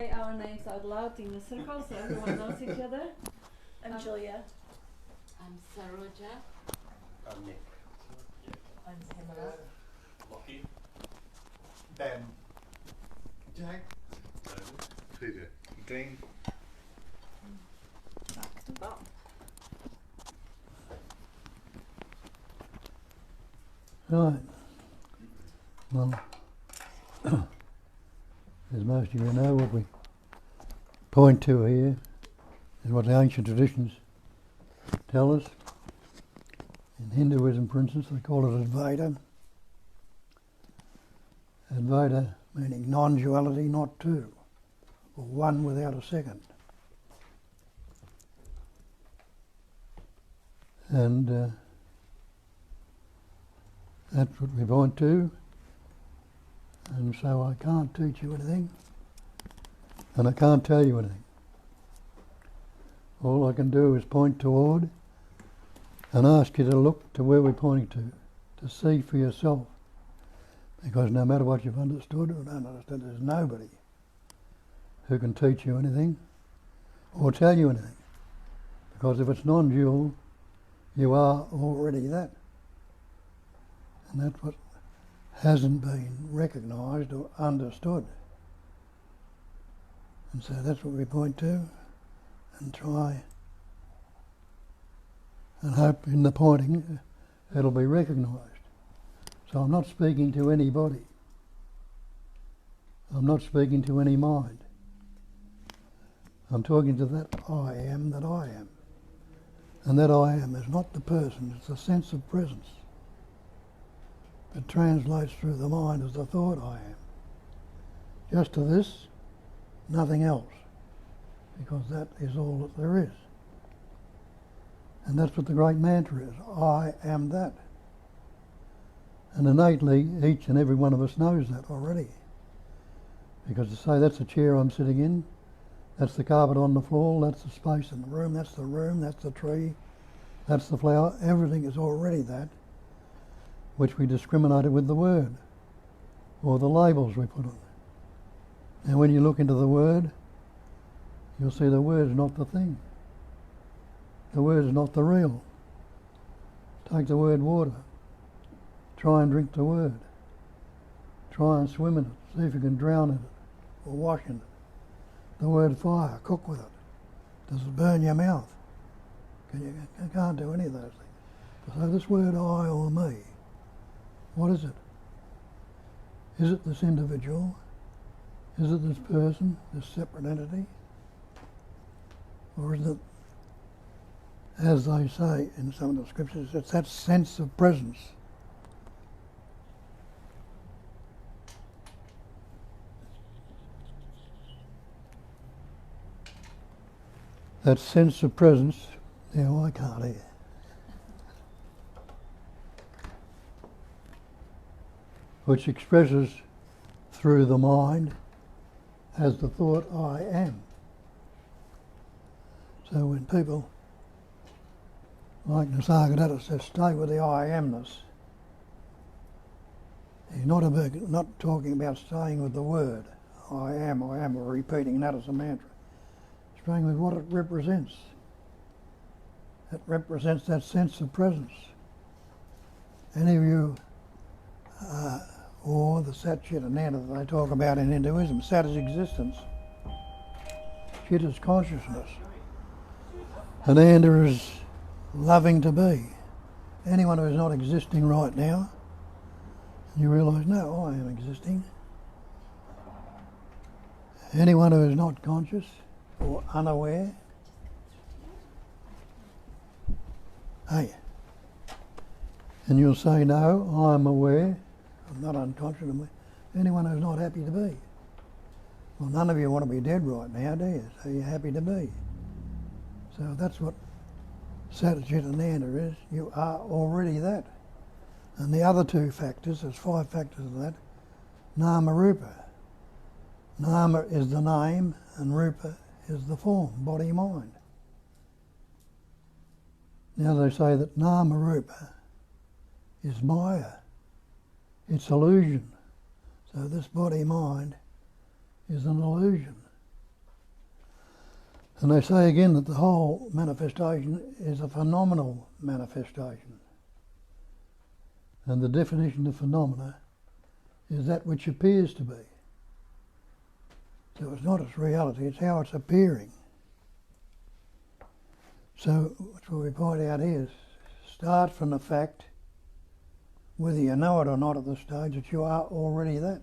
Say our names out loud in a circle so everyone knows each other. I'm Julia. I'm Saroja. I'm Nick. I'm Pamela. Lockie. Ben. Jack. Peter. Dean. Back to Bob. Right. Well, as most of you know, what we point to here is what the ancient traditions tell us. In Hinduism, for instance, they call it Advaita. Advaita meaning non-duality, not two, or one without a second. And that's what we point to. And so I can't teach you anything, and I can't tell you anything. All I can do is point toward and ask you to look to where we're pointing to see for yourself. Because no matter what you've understood or don't understand, there's nobody who can teach you anything or tell you anything. Because if it's non-dual, you are already that. And that's what hasn't been recognised or understood. And so that's what we point to and try and hope in the pointing it'll be recognised. So I'm not speaking to anybody. I'm not speaking to any mind. I'm talking to that I am that I am. And that I am is not the person, it's the sense of presence. It translates through the mind as the thought I am. Just to this, nothing else, because that is all that there is. And that's what the great mantra is, I am that. And innately, each and every one of us knows that already. Because to say that's the chair I'm sitting in, that's the carpet on the floor, that's the space in the room, that's the tree, that's the flower, everything is already that, which we discriminated with the word, or the labels we put on it. And when you look into the word, you'll see the word is not the thing. The word is not the real. Take the word water. Try and drink the word. Try and swim in it. See if you can drown in it or wash in it. The word fire, cook with it. Does it burn your mouth? You can't do any of those things. So this word I or me, what is it? Is it this individual? Is it this person, this separate entity? Or is it, as they say in some of the scriptures, it's that sense of presence. That sense of presence, now I can't hear. Which expresses through the mind as the thought I am. So when people, like Nisargadatta says, stay with the I amness, he's not talking about staying with the word, I am, or repeating that as a mantra. He's staying with what it represents. It represents that sense of presence. Any of you or the Sat Chit Ananda that they talk about in Hinduism. Sat is existence. Chit is consciousness. Ananda is loving to be. Anyone who is not existing right now, you realise, no, I am existing. Anyone who is not conscious or unaware, hey, and you'll say, no, I'm aware. I'm not unconscious. Anyone who's not happy to be. Well, none of you want to be dead right now, do you? So you're happy to be. So that's what Satchitananda is. You are already that. And the other two factors, there's 5 factors of that, Nama Rupa. Nama is the name and Rupa is the form, body, mind. Now they say that Nama Rupa is Maya. It's illusion. So this body-mind is an illusion. And they say again that the whole manifestation is a phenomenal manifestation. And the definition of phenomena is that which appears to be. So it's not its reality, it's how it's appearing. So what we point out here is start from the fact, whether you know it or not at this stage, that you are already that.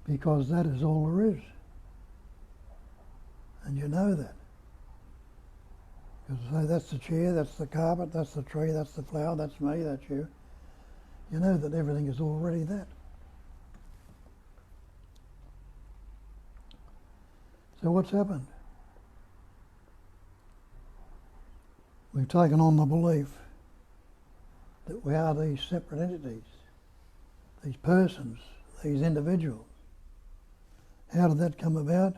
Because that is all there is. And you know that. Because say that's the chair, that's the carpet, that's the tree, that's the flower, that's me, that's you. You know that everything is already that. So what's happened? We've taken on the belief that we are these separate entities, these persons, these individuals. How did that come about?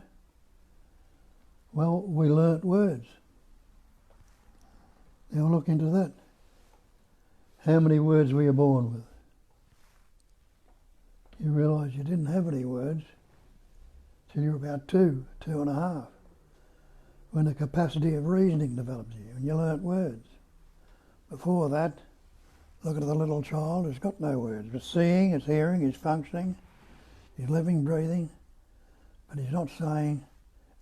Well, we learnt words. Now look into that. How many words were you born with? You realise you didn't have any words till you were about 2.5, when the capacity of reasoning developed in you and you learnt words. Before that, look at the little child who's got no words, but seeing, he's hearing, he's functioning, he's living, breathing, but he's not saying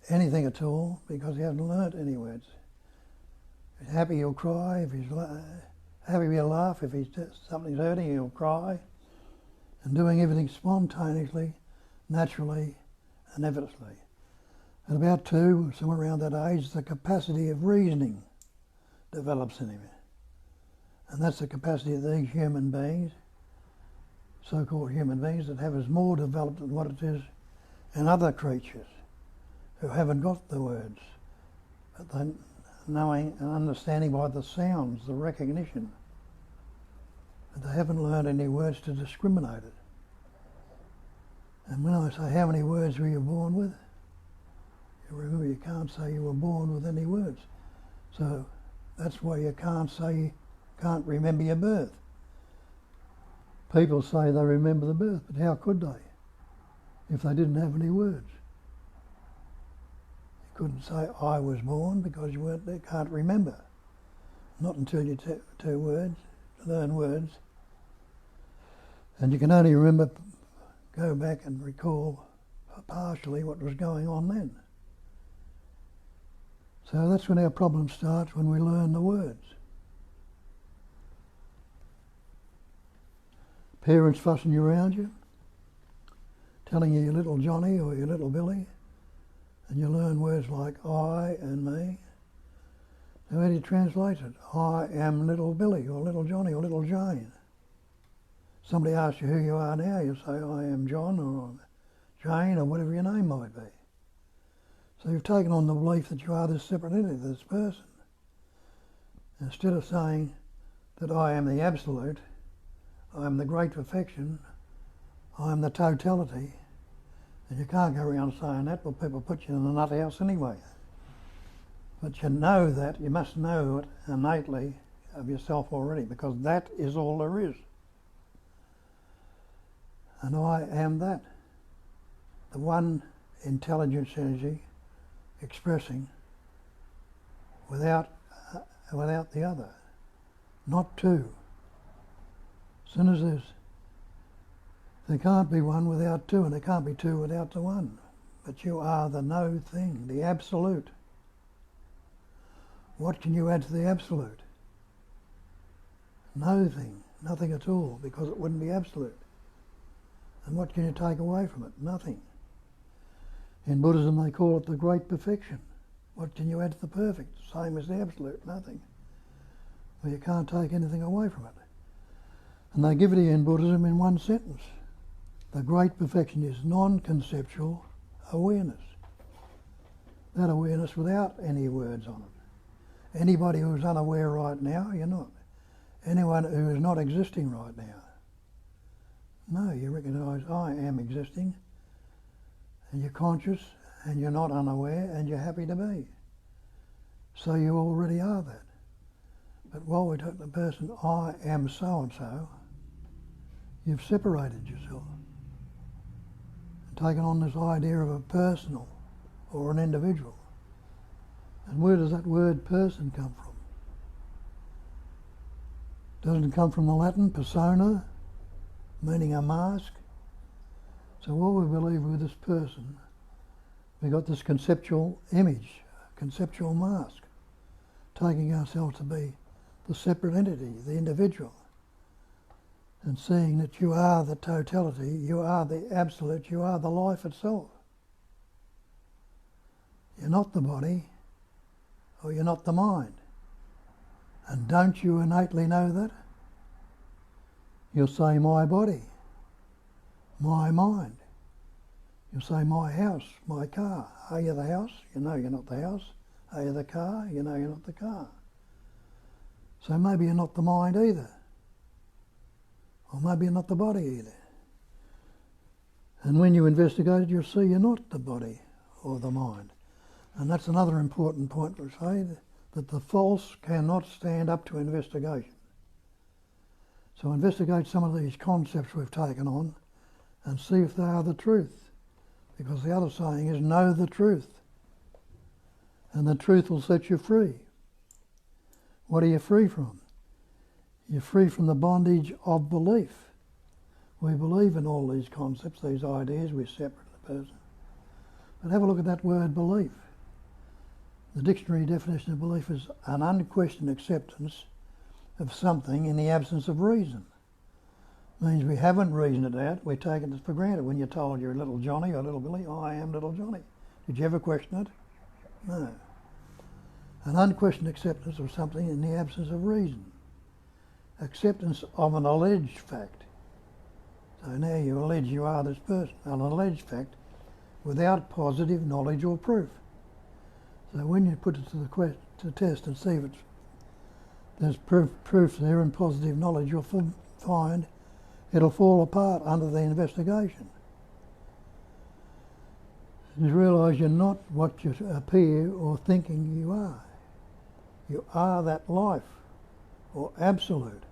anything at all because he hasn't learnt any words. If he's happy, he'll cry. If he's happy, he'll laugh. If something's hurting, he'll cry. And doing everything spontaneously, naturally, and effortlessly. At about 2, somewhere around that age, the capacity of reasoning develops in him. And that's the capacity of these human beings, so-called human beings, that have is more developed than what it is in other creatures who haven't got the words, but they're knowing and understanding by the sounds, the recognition. But they haven't learned any words to discriminate it. And when I say how many words were you born with, you remember you can't say you were born with any words. So that's why you can't say you can't remember your birth. People say they remember the birth, but how could they if they didn't have any words? You couldn't say I was born because you can't remember. Not until you two words, learn words. And you can only remember, go back and recall partially what was going on then. So that's when our problem starts, when we learn the words. Parents fussing you around you, telling you little Johnny or your little Billy, and you learn words like I and me. So how do you translate it? I am little Billy or little Johnny or little Jane. Somebody asks you who you are now, you say I am John or Jane or whatever your name might be. So you've taken on the belief that you are this separate entity, this person. Instead of saying that I am the absolute, I am the great perfection, I am the totality, and you can't go around saying that, but people put you in the nut house anyway. But you know that, you must know it innately of yourself already, because that is all there is. And I am that, the one intelligence energy expressing without the other, not two. As soon as there can't be one without two, and there can't be two without the one. But you are the no thing, the absolute. What can you add to the absolute? No thing, nothing at all, because it wouldn't be absolute. And what can you take away from it? Nothing. In Buddhism they call it the great perfection. What can you add to the perfect? Same as the absolute, nothing. Well, you can't take anything away from it. And they give it to you in Buddhism in one sentence. The great perfection is non-conceptual awareness. That awareness without any words on it. Anybody who's unaware right now, you're not. Anyone who is not existing right now. No, you recognise I am existing, and you're conscious, and you're not unaware, and you're happy to be. So you already are that. But while we took the person, I am so-and-so, you've separated yourself and taken on this idea of a personal or an individual. And where does that word person come from? Doesn't it come from the Latin persona, meaning a mask? So what we believe with this person, we got this conceptual image, conceptual mask, taking ourselves to be the separate entity, the individual, and seeing that you are the totality, you are the absolute, you are the life itself. You're not the body, or you're not the mind. And don't you innately know that? You'll say my body, my mind. You'll say my house, my car. Are you the house? You know you're not the house. Are you the car? You know you're not the car. So maybe you're not the mind either. Or maybe you're not the body either. And when you investigate it, you'll see you're not the body or the mind. And that's another important point to say, that the false cannot stand up to investigation. So investigate some of these concepts we've taken on and see if they are the truth. Because the other saying is, know the truth. And the truth will set you free. What are you free from? You're free from the bondage of belief. We believe in all these concepts, these ideas, we're separate from the person. But have a look at that word belief. The dictionary definition of belief is an unquestioned acceptance of something in the absence of reason. Means we haven't reasoned it out, we're taking it for granted. When you're told you're little Johnny or little Billy, I am little Johnny. Did you ever question it? No. An unquestioned acceptance of something in the absence of reason. Acceptance of an alleged fact. So now you allege you are this person, an alleged fact, without positive knowledge or proof. So when you put it to the test and see if there's proof there and positive knowledge, you'll find it'll fall apart under the investigation. You realise you're not what you appear or thinking you are. You are that life, or absolute.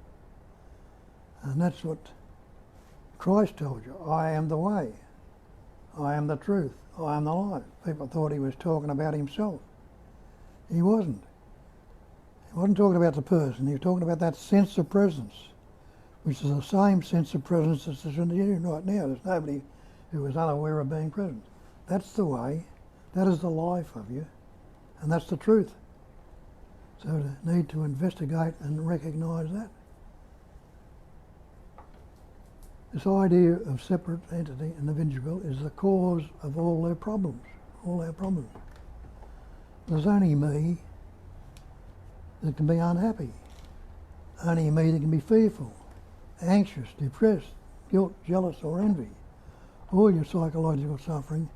And that's what Christ told you. I am the way. I am the truth. I am the life. People thought he was talking about himself. He wasn't. He wasn't talking about the person. He was talking about that sense of presence, which is the same sense of presence as is in you right now. There's nobody who is unaware of being present. That's the way. That is the life of you. And that's the truth. So we need to investigate and recognise that. This idea of separate entity and individual is the cause of all their problems, all our problems. There's only me that can be unhappy, only me that can be fearful, anxious, depressed, guilt, jealous or envy. All your psychological suffering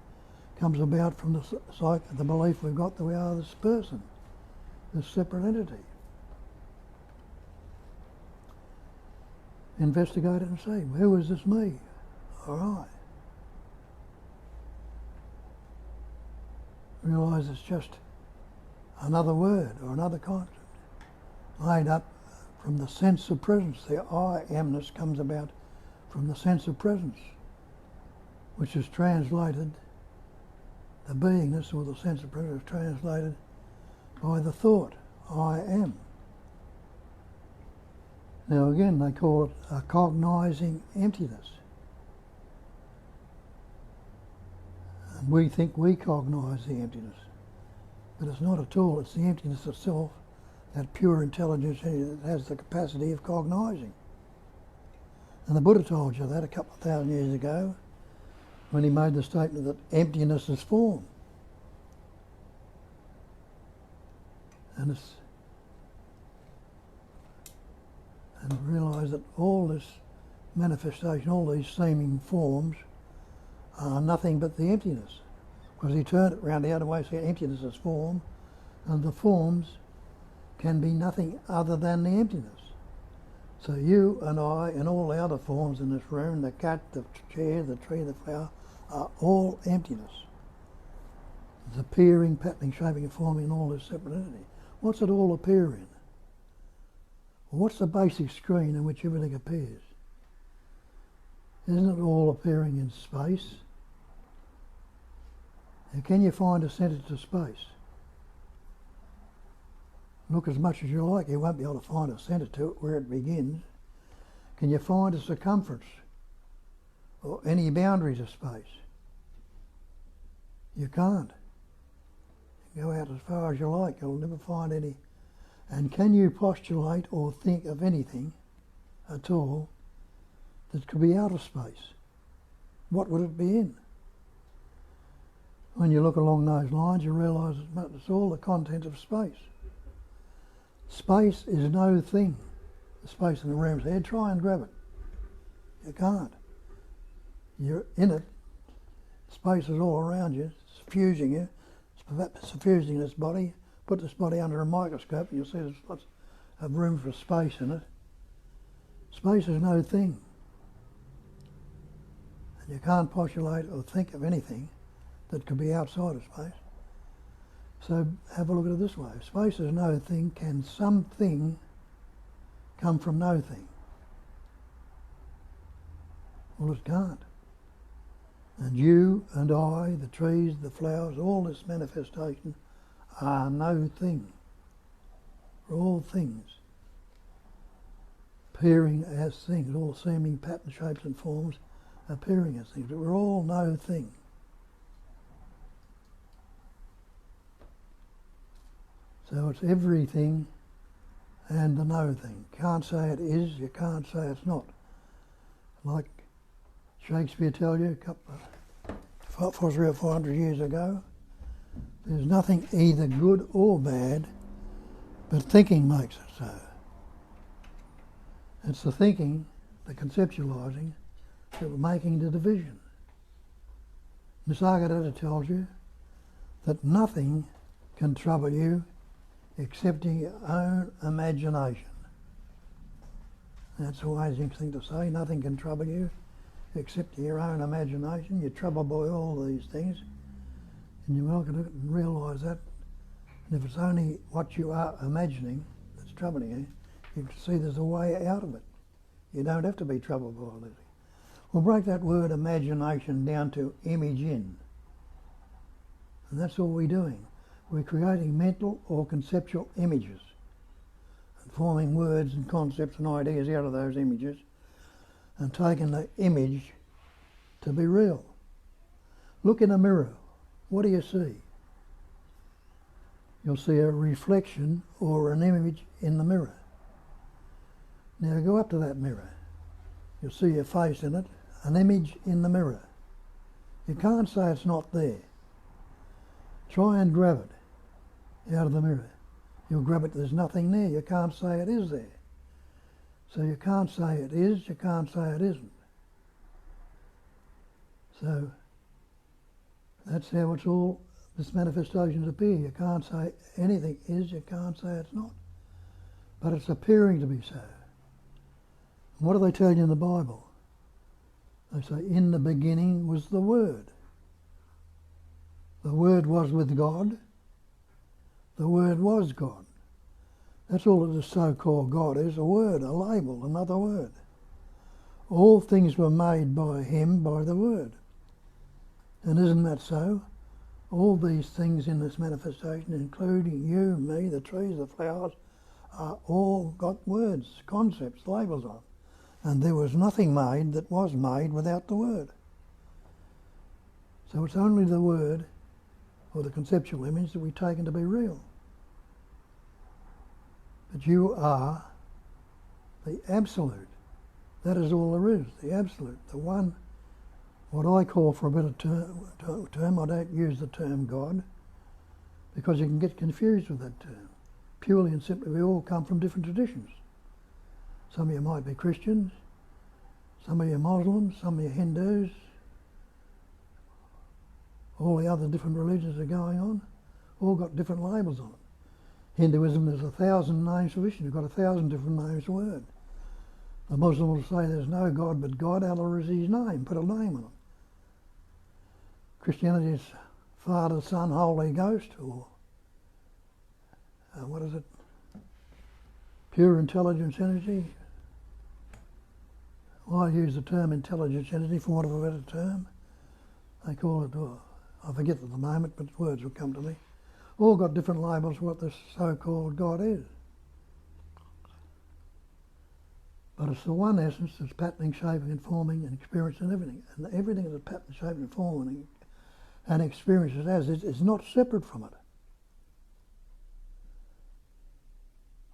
comes about from the belief we've got that we are this person, this separate entity. Investigate it and see, who is this me or I? Realise it's just another word or another concept made up from the sense of presence. The I amness comes about from the sense of presence, which is translated, the beingness or the sense of presence is translated by the thought, I am. Now again, they call it a cognising emptiness. And we think we cognise the emptiness. But it's not at all, it's the emptiness itself, that pure intelligence that has the capacity of cognising. And the Buddha told you that a couple of thousand years ago when he made the statement that emptiness is form. And realise that all this manifestation, all these seeming forms are nothing but the emptiness. Because he turned it round the other way, saying emptiness is form, and the forms can be nothing other than the emptiness. So you and I and all the other forms in this room, the cat, the chair, the tree, the flower, are all emptiness. It's appearing, patterning, shaping and forming in all this separate entity. What's it all appear in? Well, what's the basic screen in which everything appears? Isn't it all appearing in space? And can you find a centre to space? look as much as you like, you won't be able to find a centre to it where it begins. Can you find a circumference or any boundaries of space? You can't. You go out as far as you like, you'll never find any. And can you postulate or think of anything at all that could be out of space? What would it be in? When you look along those lines, you realise it's all the content of space. Space is no thing. The space in the room's there, try and grab it. You can't. You're in it. Space is all around you, suffusing you, suffusing this body. Put this body under a microscope and you'll see there's lots of room for space in it. Space is no thing. And you can't postulate or think of anything that could be outside of space. So have a look at it this way. If space is no thing, can something come from no thing? Well, it can't. And you and I, the trees, the flowers, all this manifestation are no thing. We're all things, appearing as things, all seeming pattern, shapes and forms, appearing as things, but we're all no thing. So it's everything and the no thing. Can't say it is, you can't say it's not. Like Shakespeare tell you a couple of 300 or 400 years ago, there's nothing either good or bad, but thinking makes it so. It's the thinking, the conceptualising, that we're making the division. Nisargadatta tells you that nothing can trouble you excepting your own imagination. That's an amazing thing to say. Nothing can trouble you except your own imagination. You're troubled by all these things, and you're welcome to realise that. And if it's only what you are imagining that's troubling you, you can see there's a way out of it. You don't have to be troubled by all this. We'll break that word imagination down to image in. And that's all we're doing. We're creating mental or conceptual images and forming words and concepts and ideas out of those images and taking the image to be real. Look in a mirror. What do you see? You'll see a reflection or an image in the mirror. Now go up to that mirror. You'll see your face in it, an image in the mirror. You can't say it's not there. Try and grab it out of the mirror. You'll grab it, there's nothing there. You can't say it is there. So you can't say it is, you can't say it isn't. So that's how it's all, this manifestations appear. You can't say anything is, you can't say it's not. But it's appearing to be so. And what do they tell you in the Bible? They say, in the beginning was the Word. The Word was with God. The Word was God. That's all that the so-called God is, a word, a label, another word. All things were made by Him, by the Word. And isn't that so? All these things in this manifestation, including you, me, the trees, the flowers, are all got words, concepts, labels on. And there was nothing made that was made without the Word. So it's only the Word, or the conceptual image, that we've taken to be real. But you are the Absolute. That is all there is, the Absolute, the one, what I call, for a better term, I don't use the term God, because you can get confused with that term. Purely and simply, we all come from different traditions. Some of you might be Christians, some of you are Muslims, some of you are Hindus, all the other different religions are going on, all got different labels on it. Hinduism, there's 1,000 names for Vishnu, you've got 1,000 different names for word. The Muslim will say there's no God but God, Allah is His name, put a name on it. Christianity is Father, Son, Holy Ghost, or what is it? Pure intelligence energy. I use the term intelligence energy for want of a better term. They call it, I forget at the moment, but words will come to me. all got different labels what this so-called God is. But it's the one essence that's patterning, shaping and forming and experiencing everything. And everything that's patterning, shaping and forming and experiences as is not separate from it.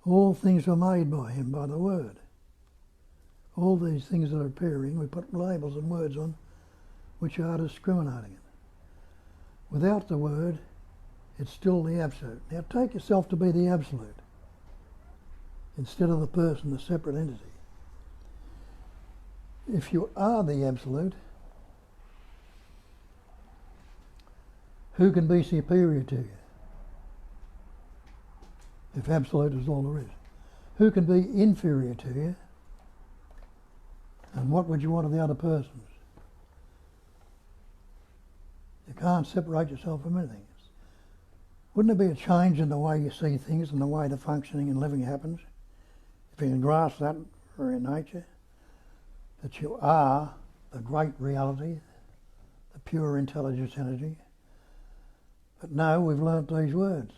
All things were made by him, by the Word. All these things that are appearing, we put labels and words on which are discriminating it. Without the Word, it's still the Absolute. Now take yourself to be the Absolute instead of the person, the separate entity. If you are the Absolute, who can be superior to you? If Absolute is all there is. Who can be inferior to you? And what would you want of the other persons? You can't separate yourself from anything. Wouldn't it be a change in the way you see things and the way the functioning and living happens? If you can grasp that for your nature, that you are the great reality, the pure intelligence energy. But no, we've learnt these words.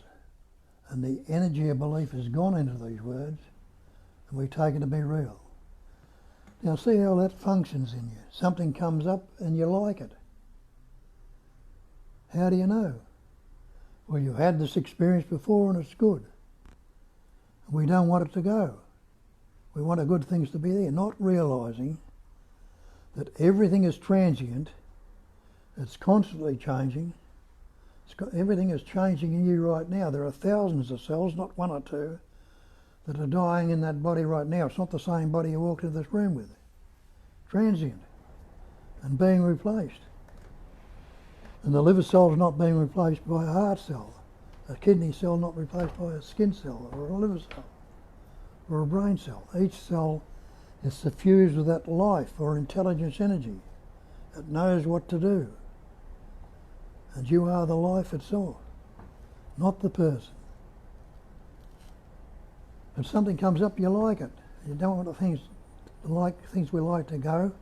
And the energy of belief has gone into these words, and we take it to be real. Now see how that functions in you. Something comes up and you like it. How do you know? Well, you had this experience before and it's good. And we don't want it to go. We want the good things to be there, not realising that everything is transient, it's constantly changing. Everything is changing in you right now. There are thousands of cells, not one or two, that are dying in that body right now. It's not the same body you walked into this room with. Transient and being replaced. And the liver cell is not being replaced by a heart cell, a kidney cell not replaced by a skin cell or a liver cell or a brain cell. Each cell is suffused with that life or intelligence energy that knows what to do. And you are the life itself, not the person. If something comes up, you like it. You don't want things we like to go,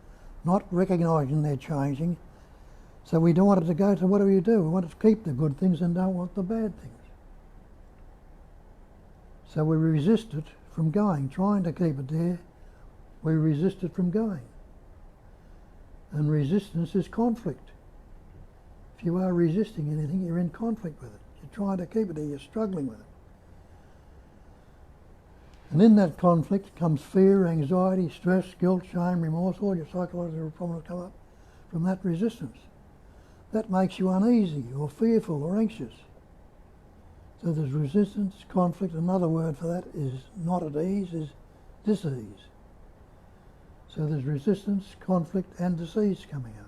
not recognising they're changing. So we don't want it to go, so what do? We want to keep the good things and don't want the bad things. So we resist it from going, trying to keep it there. We resist it from going. And resistance is conflict. If you are resisting anything, you're in conflict with it. You're trying to keep it there, you're struggling with it. And in that conflict comes fear, anxiety, stress, guilt, shame, remorse, all your psychological problems come up from that resistance. That makes you uneasy or fearful or anxious. So there's resistance, conflict. Another word for that is not at ease, is dis-ease. So there's resistance, conflict and dis-ease coming up.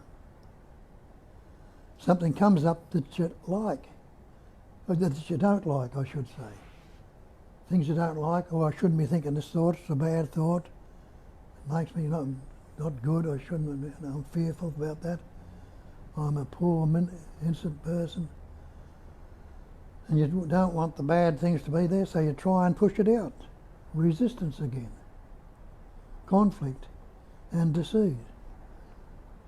Something comes up that you like, or that you don't like, I should say. Things you don't like, I shouldn't be thinking this thought, it's a bad thought. It makes me not good, I shouldn't, I'm fearful about that. I'm a poor, innocent person. And you don't want the bad things to be there, so you try and push it out. Resistance again. Conflict and deceit.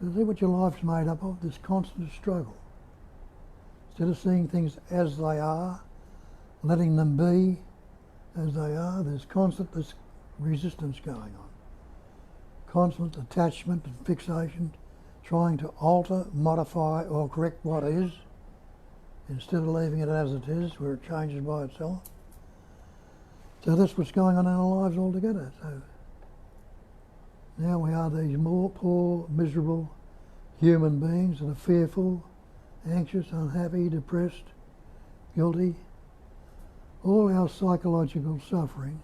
You see what your life's made up of? This constant struggle. Instead of seeing things as they are, letting them be as they are, there's constant this resistance going on. Constant attachment and fixation, trying to alter, modify or correct what is, instead of leaving it as it is, where it changes by itself. So that's what's going on in our lives altogether. So now we are these more poor, miserable human beings that are fearful, anxious, unhappy, depressed, guilty. All our psychological suffering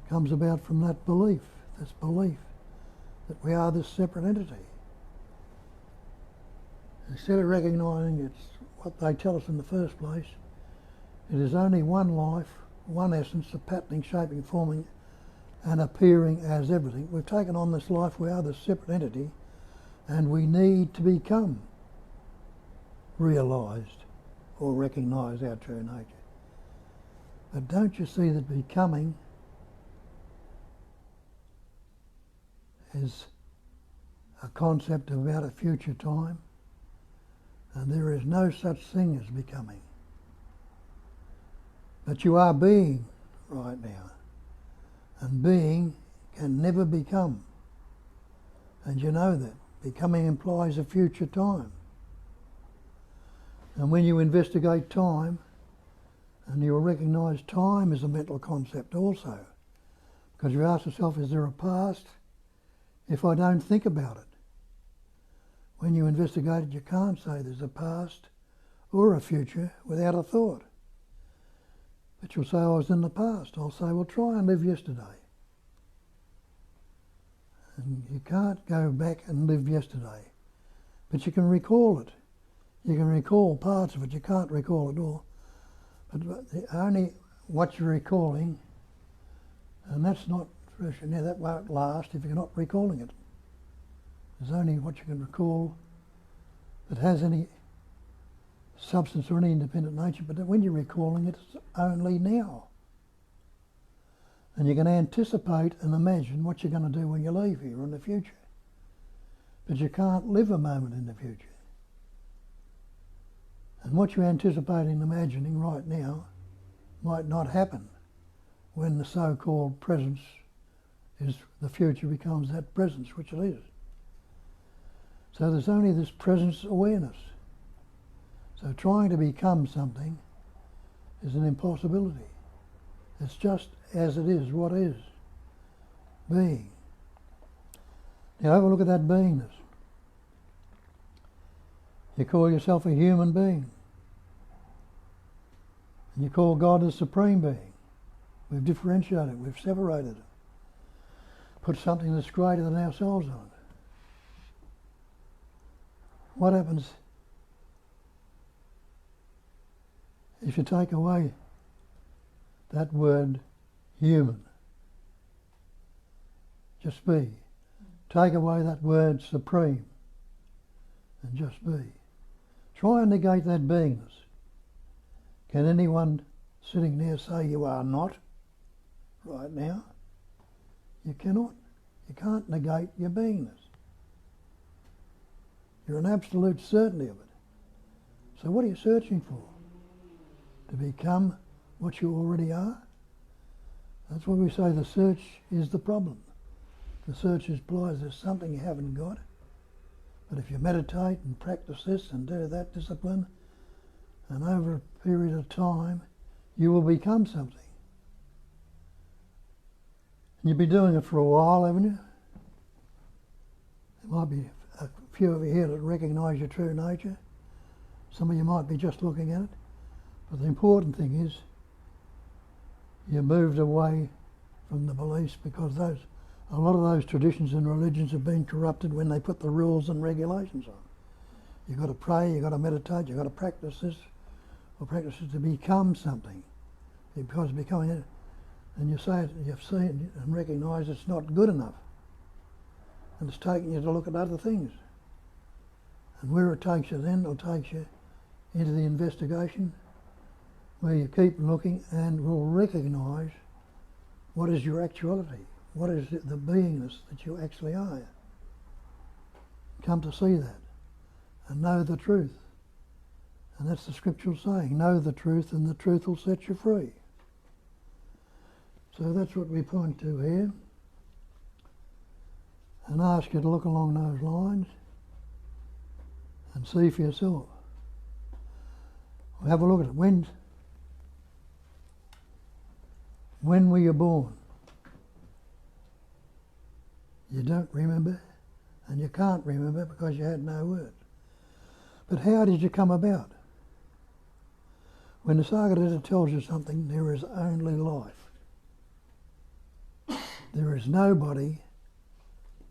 comes about from that belief, this belief that we are this separate entity. Instead of recognising it's what they tell us in the first place, it is only one life, one essence, of patterning, shaping, forming and appearing as everything. We've taken on this life, we are this separate entity, and we need to become realised or recognise our true nature. But don't you see that becoming is a concept about a future time? And there is no such thing as becoming. But you are being right now. And being can never become. And you know that. Becoming implies a future time. And when you investigate time, and you'll recognise time is a mental concept also. Because you ask yourself, is there a past if I don't think about it? When you investigate it, you can't say there's a past or a future without a thought. But you'll say, I was in the past. I'll say, well, try and live yesterday. And you can't go back and live yesterday. But you can recall it. You can recall parts of it. You can't recall it all. But only what you're recalling, and that's not fresh. Now that won't last if you're not recalling it. There's only what you can recall that has any substance or any independent nature, but when you're recalling it, it's only now. And you can anticipate and imagine what you're going to do when you leave here in the future. But you can't live a moment in the future. And what you're anticipating and imagining right now might not happen when the so-called presence is, the future becomes that presence, which it is. So there's only this presence awareness. So trying to become something is an impossibility. It's just as it is, what is, being. Now have a look at that beingness. You call yourself a human being. And you call God the supreme being. We've differentiated, we've separated it. Put something that's greater than ourselves on it. What happens if you take away that word human? Just be. Take away that word supreme and just be. Try and negate that beingness. Can anyone sitting there say you are not right now? You cannot. You can't negate your beingness. You're an absolute certainty of it. So what are you searching for? To become what you already are? That's why we say the search is the problem. The search implies there's something you haven't got. But if you meditate and practice this and do that discipline, and over a period of time, you will become something. And you've been doing it for a while, haven't you? There might be a few of you here that recognise your true nature. Some of you might be just looking at it. But the important thing is, you moved away from the beliefs because a lot of those traditions and religions have been corrupted when they put the rules and regulations on. You've got to pray, you've got to meditate, you've got to practice this, or practice it to become something. Because becoming it, and you say it, you've seen and recognise it's not good enough. And it's taking you to look at other things. And where it takes you then, it takes you into the investigation, where you keep looking and will recognise what is your actuality, what is the beingness that you actually are. Come to see that and know the truth. And that's the scriptural saying, know the truth and the truth will set you free. So that's what we point to here. And ask you to look along those lines and see for yourself. Have a look at it. When were you born? You don't remember, and you can't remember because you had no word. But how did you come about? When the Nisargadatta tells you something, there is only life. There is nobody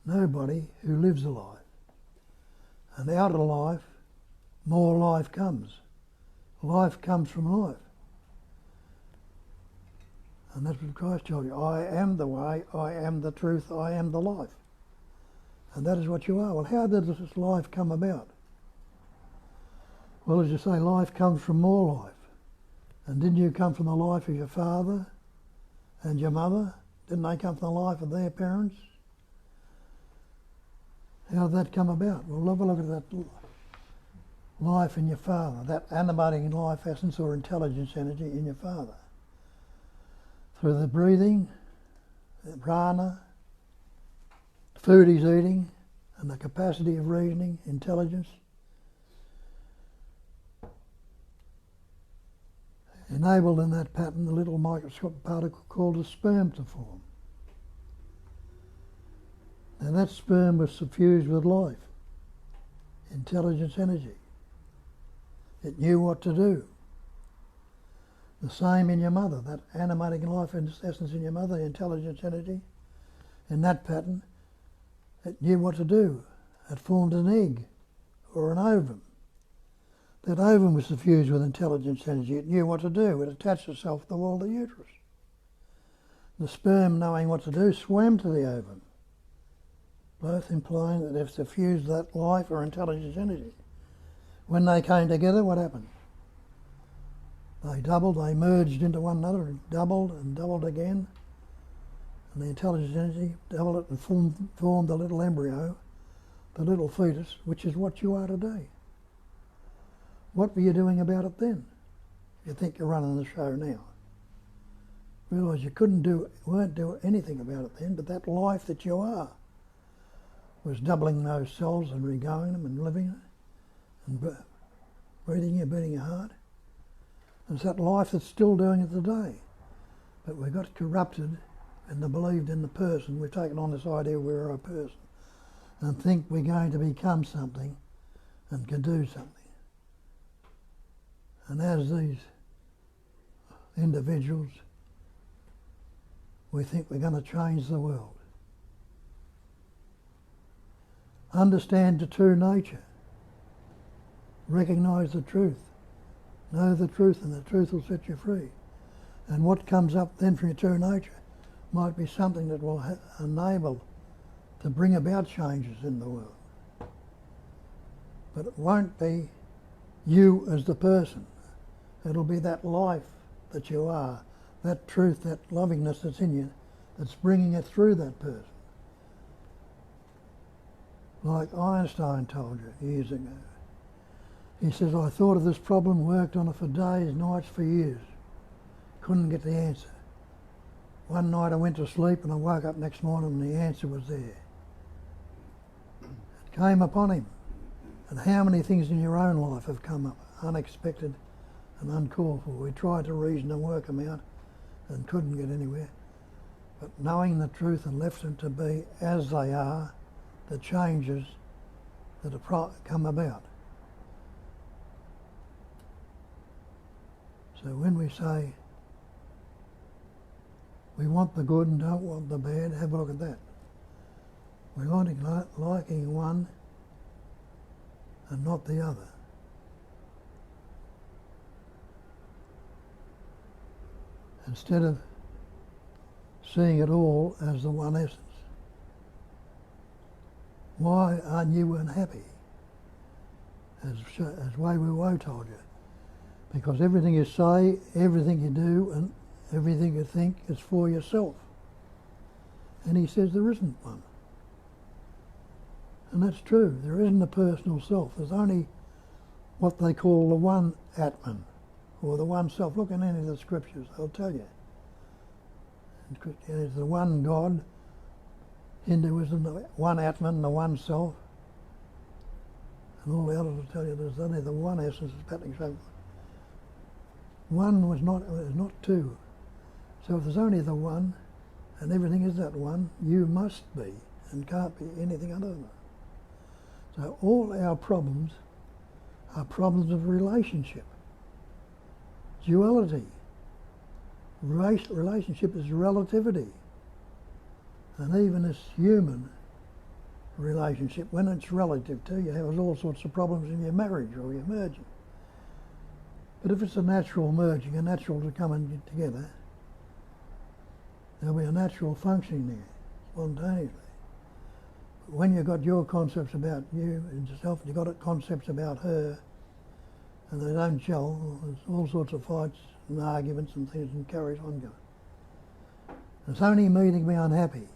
who lives a life. And out of life, more life comes. Life comes from life. And that's what Christ told you. I am the way, I am the truth, I am the life. And that is what you are. Well, how did this life come about? Well, as you say, life comes from more life. And didn't you come from the life of your father and your mother? Didn't they come from the life of their parents? How did that come about? Well, have a look at that life in your father, that animating life essence or intelligence energy in your father. through the breathing, the prana, the food he's eating, and the capacity of reasoning, intelligence, enabled in that pattern the little microscopic particle called a sperm to form. And that sperm was suffused with life, intelligence, energy. It knew what to do. The same in your mother, that animating life and essence in your mother, intelligence, energy. In that pattern, it knew what to do. It formed an egg or an ovum. That ovum was suffused with intelligence, energy. It knew what to do. It attached itself to the wall of the uterus. The sperm, knowing what to do, swam to the ovum, both implying that they've suffused that life or intelligence, energy. When they came together, what happened? They doubled, they merged into one another, and doubled again. And the intelligence energy doubled it and formed the little embryo, the little fetus, which is what you are today. What were you doing about it then? You think you're running the show now. Realise you weren't doing anything about it then, but that life that you are was doubling those cells and regrowing them and living and breathing you, beating your heart. And it's that life that's still doing it today. But we got corrupted and believed in the person. We've taken on this idea we're a person and think we're going to become something and can do something. And as these individuals, we think we're going to change the world. Understand the true nature. Recognise the truth. Know the truth, and the truth will set you free. And what comes up then from your true nature might be something that will enable to bring about changes in the world. But it won't be you as the person. It'll be that life that you are, that truth, that lovingness that's in you, that's bringing it through that person. Like Einstein told you years ago. He says, I thought of this problem, worked on it for days, nights, for years. Couldn't get the answer. One night I went to sleep and I woke up next morning and the answer was there. It came upon him. And how many things in your own life have come up, unexpected and uncalled for? We tried to reason and work them out and couldn't get anywhere. But knowing the truth and left them to be as they are, the changes that have come about. So when we say we want the good and don't want the bad, have a look at that. We're liking one and not the other. Instead of seeing it all as the one essence. Why aren't you unhappy? As Wei Wu Wo told you. Because everything you say, everything you do, and everything you think is for yourself. And he says there isn't one. And that's true. There isn't a personal self. There's only what they call the one Atman, or the one self. Look in any of the scriptures, they'll tell you. In Christianity, it's the one God. Hinduism, the one Atman, the one self. And all the others will tell you there's only the one essence that's happening. So one was not two. So if there's only the one, and everything is that one, you must be, and can't be anything other than that. So all our problems are problems of relationship, duality. Relationship is relativity. And even this human relationship, when it's relative to you, have all sorts of problems in your marriage or your merging. But if it's a natural merging, a natural to come in together, there'll be a natural functioning there, spontaneously. But when you've got your concepts about you and yourself, and you've got concepts about her, and they don't gel, there's all sorts of fights and arguments and things, and carries on going. It's only me that can be unhappy.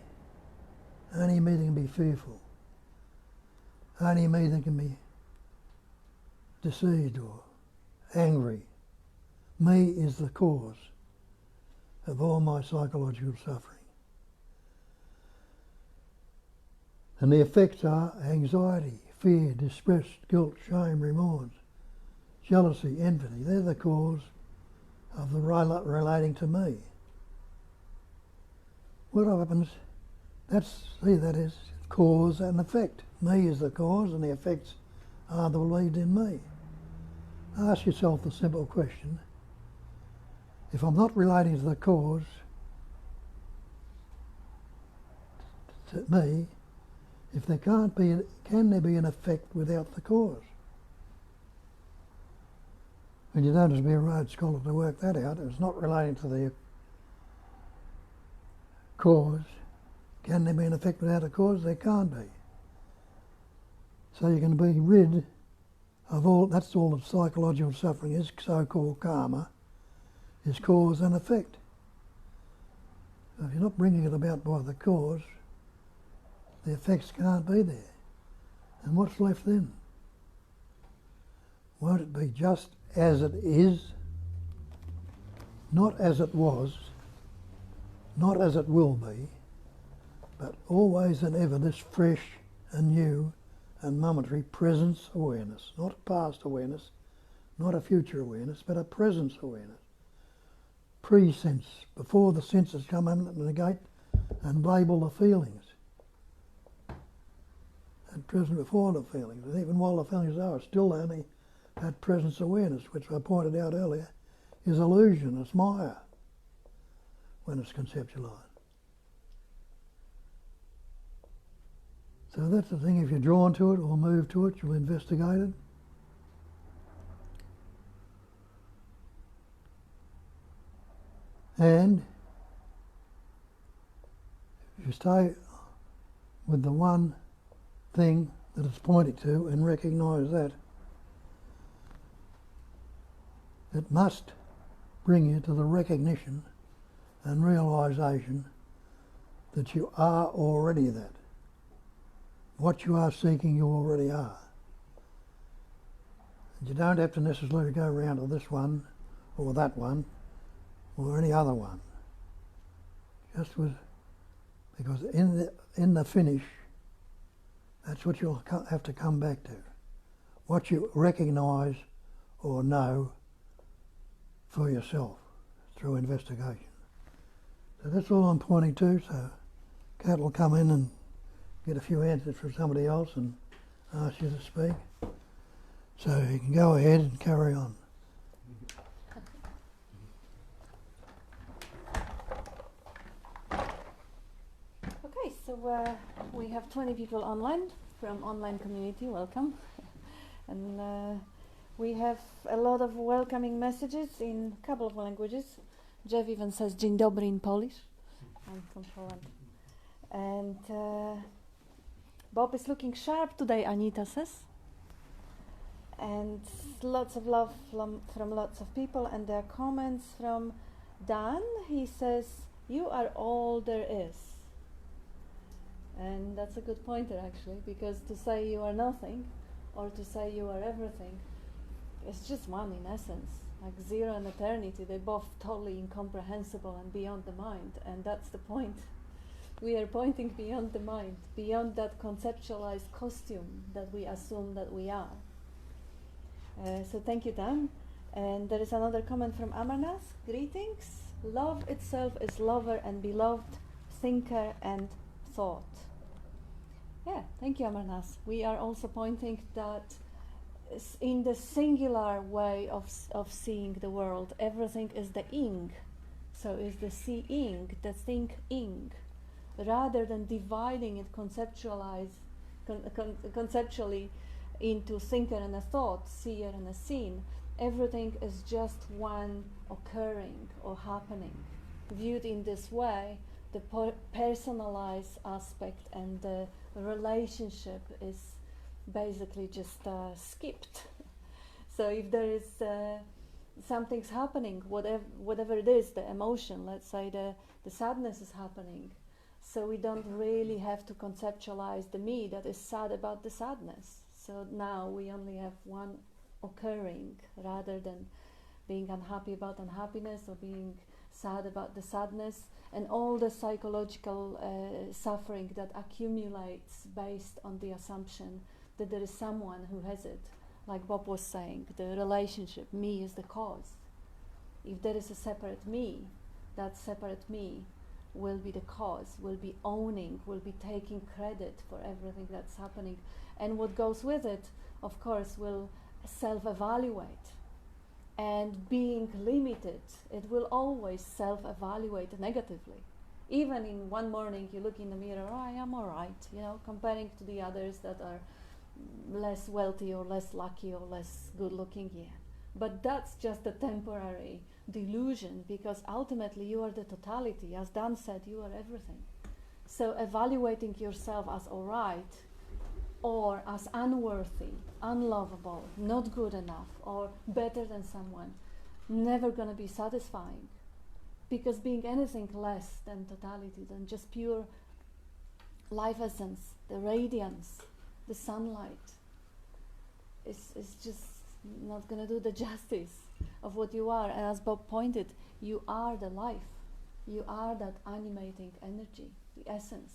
Only me that can be fearful. Only me that can be deceived or angry. Me is the cause. of all my psychological suffering. And the effects are anxiety, fear, distress, guilt, shame, remorse, jealousy, envy. They're the cause of the relating to me. What happens, that is cause and effect. Me is the cause and the effects are the believed in me. Ask yourself the simple question, if I'm not relating to the cause, to me, if there can there be an effect without the cause? And you don't have to be a Rhodes Scholar to work that out. It's not relating to the cause. Can there be an effect without a cause? There can't be. So you can be rid of all, that's all the psychological suffering is, so-called karma, is cause and effect. So if you're not bringing it about by the cause, the effects can't be there. And what's left then? Won't it be just as it is, not as it was, not as it will be, but always and ever this fresh and new and momentary presence awareness, not a past awareness, not a future awareness, but a presence awareness. Pre-sense, before the senses come in and negate and label the feelings. And present before the feelings. And even while the feelings are still only that presence awareness, which I pointed out earlier, is illusion, it's Maya, when it's conceptualized. So that's the thing, if you're drawn to it or move to it, you'll investigate it. And if you stay with the one thing that it's pointing to and recognise that, it must bring you to the recognition and realisation that you are already that. What you are seeking, you already are. And you don't have to necessarily go around to this one or that one or any other one. Just with, because in the finish, that's what you'll have to come back to. What you recognise or know for yourself through investigation. So that's all I'm pointing to. So Kat will come in and get a few answers from somebody else and ask you to speak. So you can go ahead and carry on. Okay, so we have 20 people online from online community. Welcome. And we have a lot of welcoming messages in a couple of languages. Jeff even says dzień dobry in Polish. I'm from Poland. And Bob is looking sharp today, Anita says. And lots of love from lots of people. And there are comments from Dan. He says, you are all there is. And that's a good pointer actually, because to say you are nothing or to say you are everything, it's just one in essence. Like zero and eternity, they're both totally incomprehensible and beyond the mind. And that's the point. We are pointing beyond the mind, beyond that conceptualized costume that we assume that we are. So thank you, Dan. And there is another comment from Amarnath. Greetings. Love itself is lover and beloved, thinker and thought. Yeah, thank you, Amarnath. We are also pointing that in the singular way of seeing the world, everything is the ing. So is the seeing, the thinking, rather than dividing it conceptually into thinker and a thought, seer and a seen. Everything is just one occurring or happening. Viewed in this way, the personalized aspect and the relationship is basically just skipped. So if there is something's happening, whatever it is, the emotion, let's say the sadness is happening, so we don't really have to conceptualize the me that is sad about the sadness. So now we only have one occurring, rather than being unhappy about unhappiness or being sad about the sadness and all the psychological suffering that accumulates based on the assumption that there is someone who has it. Like Bob was saying, the relationship, me is the cause. If there is a separate me, that separate me will be the cause, will be owning, will be taking credit for everything that's happening. And what goes with it, of course, will self-evaluate. And being limited, it will always self-evaluate negatively. Even in one morning you look in the mirror, I am alright, comparing to the others that are less wealthy or less lucky or less good looking, But that's just a temporary delusion, because ultimately you are the totality. As Dan said, you are everything. So evaluating yourself as alright or as unworthy, unlovable, not good enough, or better than someone, never gonna be satisfying. Because being anything less than totality, than just pure life essence, the radiance, the sunlight, is just not gonna do the justice of what you are. And as Bob pointed, you are the life. You are that animating energy, the essence.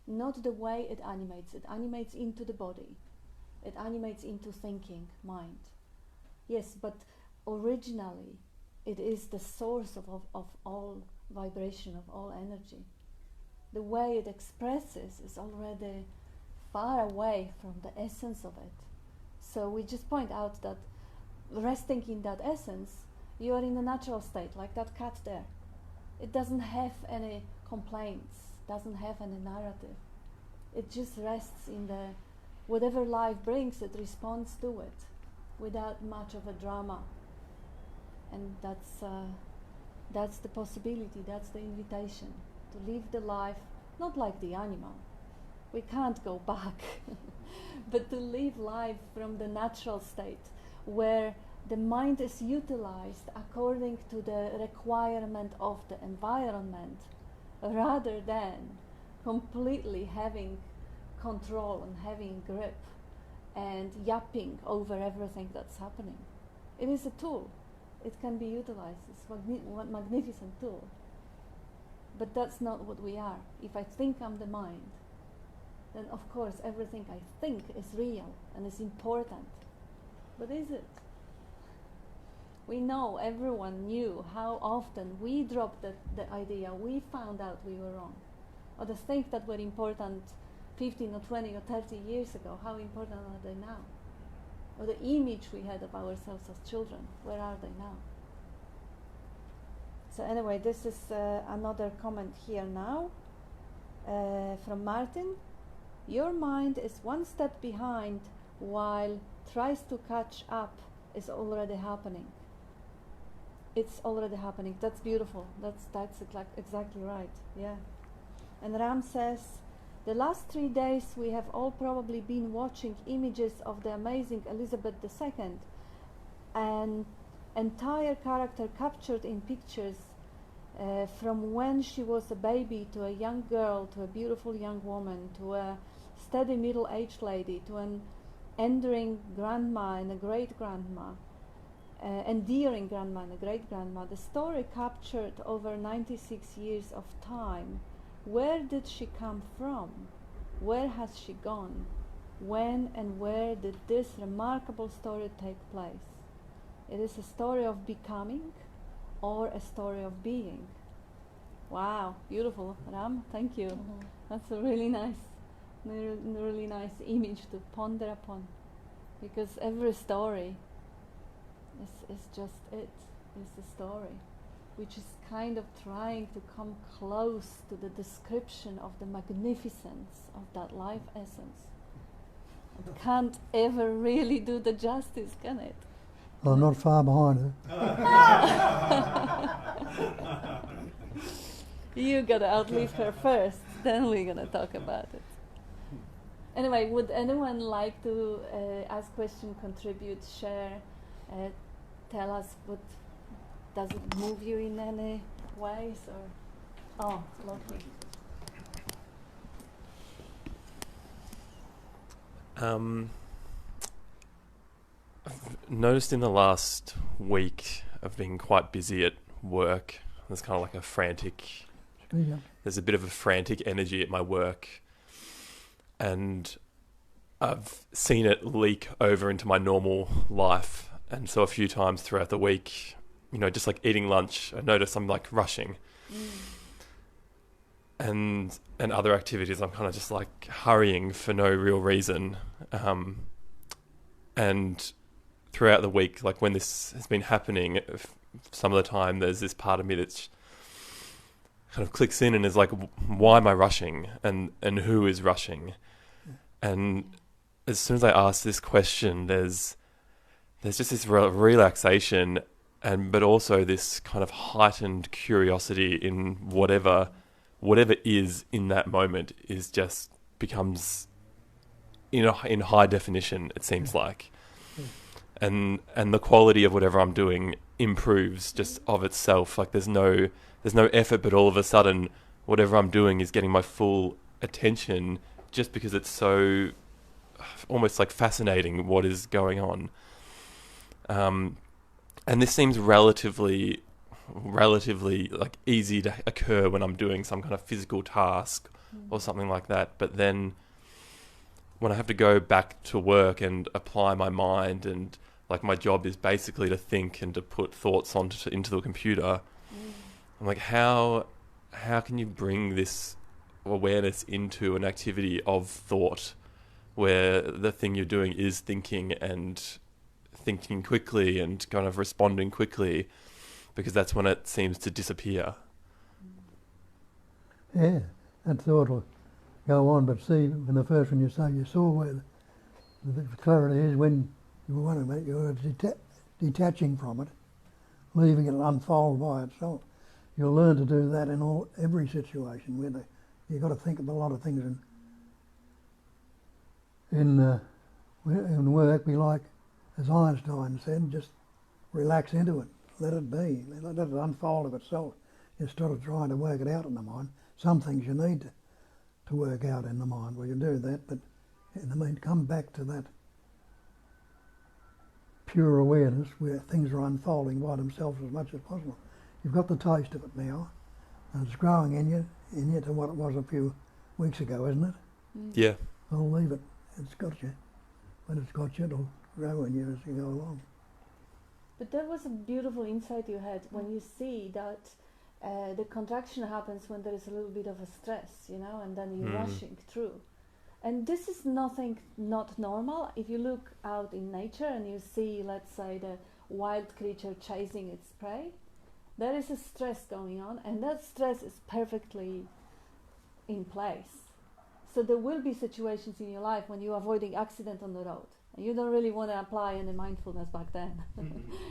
Not the way it animates into the body. It animates into thinking, mind. Yes, but originally it is the source of all vibration, of all energy. The way it expresses is already far away from the essence of it. So we just point out that resting in that essence, you are in a natural state, like that cat there. It doesn't have any complaints, doesn't have any narrative. It just rests in the whatever life brings, it responds to it without much of a drama. And that's the possibility, that's the invitation to live the life not like the animal. We can't go back, but to live life from the natural state where the mind is utilized according to the requirement of the environment, rather than completely having control and having grip and yapping over everything that's happening. It is a tool. It can be utilized. It's a magnificent tool. But that's not what we are. If I think I'm the mind, then of course everything I think is real and is important. But is it? We know, everyone knew how often we dropped the idea, we found out we were wrong. Or the things that were important 15 or 20 or 30 years ago, how important are they now? Or the image we had of ourselves as children, where are they now? So anyway, this is another comment here now from Martin. Your mind is one step behind while tries to catch up is already happening. It's already happening. That's beautiful. That's exactly right. Yeah. And Ram says, the last 3 days we have all probably been watching images of the amazing Elizabeth II, and entire character captured in pictures from when she was a baby to a young girl, to a beautiful young woman, to a steady middle-aged lady, to an enduring grandma and a great-grandma, endearing grandma and a great-grandma. The story captured over 96 years of time. Where did she come from? Where has she gone? When and where did this remarkable story take place? It is a story of becoming or a story of being. Wow, beautiful, Ram, thank you. Mm-hmm. That's a really nice image to ponder upon, because every story is just it, is the story, which is kind of trying to come close to the description of the magnificence of that life essence. It can't ever really do the justice, can it? I'm not far behind her. You gotta outlive her first, then we're gonna talk about it. Anyway, would anyone like to ask question, contribute, share, tell us what does it move you in any ways, or lovely. I've noticed in the last week I've been quite busy at work. there's kind of like a frantic, Yeah. there's a bit of a frantic energy at my work, and I've seen it leak over into my normal life. And so a few times throughout the week, you know, just like eating lunch, I notice I'm like rushing. And other activities, I'm kind of just like hurrying for no real reason. And throughout the week, like when this has been happening, some of the time there's this part of me that's kind of clicks in and is like, why am I rushing? And who is rushing? And as soon as I ask this question, there's just this relaxation, but also this kind of heightened curiosity in whatever is in that moment is just becomes in high definition, it seems like. And the quality of whatever I'm doing improves just of itself. Like there's no effort, but all of a sudden whatever I'm doing is getting my full attention just because it's so almost like fascinating what is going on. And this seems relatively like easy to occur when I'm doing some kind of physical task or something like that. But then when I have to go back to work and apply my mind, and like my job is basically to think and to put thoughts into the computer, I'm like, how can you bring this awareness into an activity of thought where the thing you're doing is thinking quickly and kind of responding quickly, because that's when it seems to disappear. Yeah, that thought will go on, but see, when the first one you say, you saw where the clarity is when you want to make you're detaching from it, leaving it unfold by itself. You'll learn to do that in every situation where you've got to think of a lot of things in work. Be like, as Einstein said, just relax into it, let it be, let it unfold of itself, instead of trying to work it out in the mind. Some things you need to work out in the mind. Well, you do that, but in the mean, come back to that pure awareness where things are unfolding by themselves as much as possible. You've got the taste of it now, and it's growing in you to what it was a few weeks ago, isn't it? Yeah. I'll leave it. It's got you. When it's got you, it'll grow in you as you go along. But that was a beautiful insight you had when you see that the contraction happens when there is a little bit of a stress, you know, and then you're rushing through. And this is nothing not normal. If you look out in nature and you see, let's say, the wild creature chasing its prey, there is a stress going on, and that stress is perfectly in place. So there will be situations in your life when you're avoiding accident on the road, and you don't really want to apply any mindfulness back then.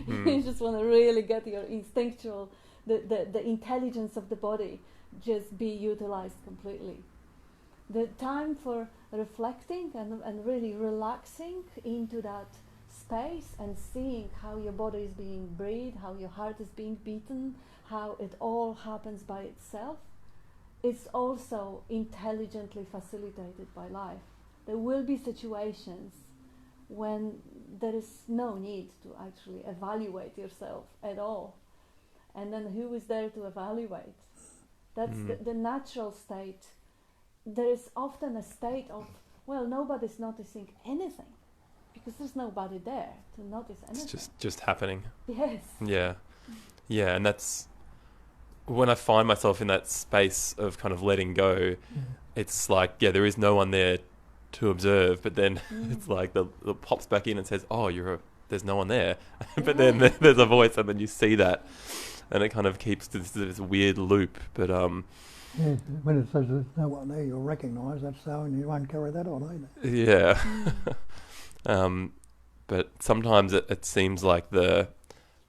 You just want to really get your instinctual, the intelligence of the body just be utilized completely. The time for reflecting and really relaxing into that space and seeing how your body is being breathed, how your heart is being beaten, how it all happens by itself, it's also intelligently facilitated by life. There will be situations when there is no need to actually evaluate yourself at all. And then who is there to evaluate? That's the natural state. There is often a state of, well, nobody's noticing anything because there's nobody there to notice anything. It's just happening. Yes. Yeah, and that's when I find myself in that space of kind of letting go. It's like, there is no one there to observe, but then it's like it pops back in and says, there's no one there. But then there's a voice, and then you see that, and it kind of keeps this weird loop. But yeah, when it says there's no one there, you'll recognise that's so, and you won't carry that on either. Yeah. But sometimes it seems like the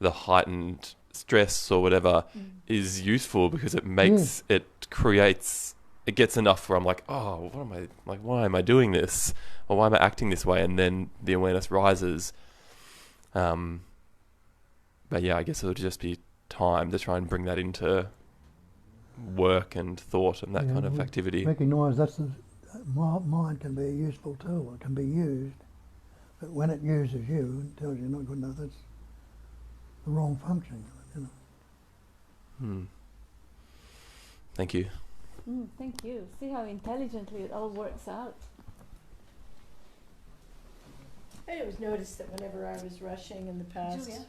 heightened stress or whatever is useful because it makes it creates. It gets enough where I'm like, what am I like? Why am I doing this? Or why am I acting this way? And then the awareness rises. But yeah, I guess it would just be time to try and bring that into work and thought and that kind of activity. Recognise that's mind can be a useful tool. It can be used, but when it uses you and tells you not good enough, that's the wrong function. You know. Thank you. Thank you. See how intelligently it all works out. I always noticed that whenever I was rushing in the past, Julia?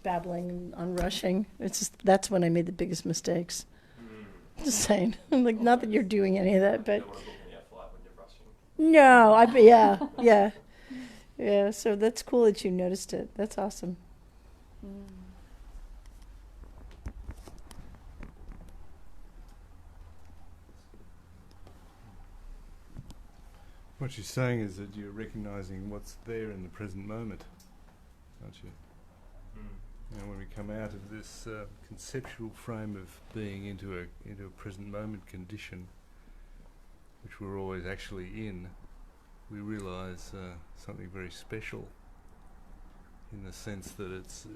babbling on rushing, that's when I made the biggest mistakes. Just saying. Like, not that you're doing any of that, but no, yeah. So that's cool that you noticed it. That's awesome. What you're saying is that you're recognizing what's there in the present moment, aren't you? When we come out of this conceptual frame of being into a present moment condition, which we're always actually in, we realise something very special, in the sense that it's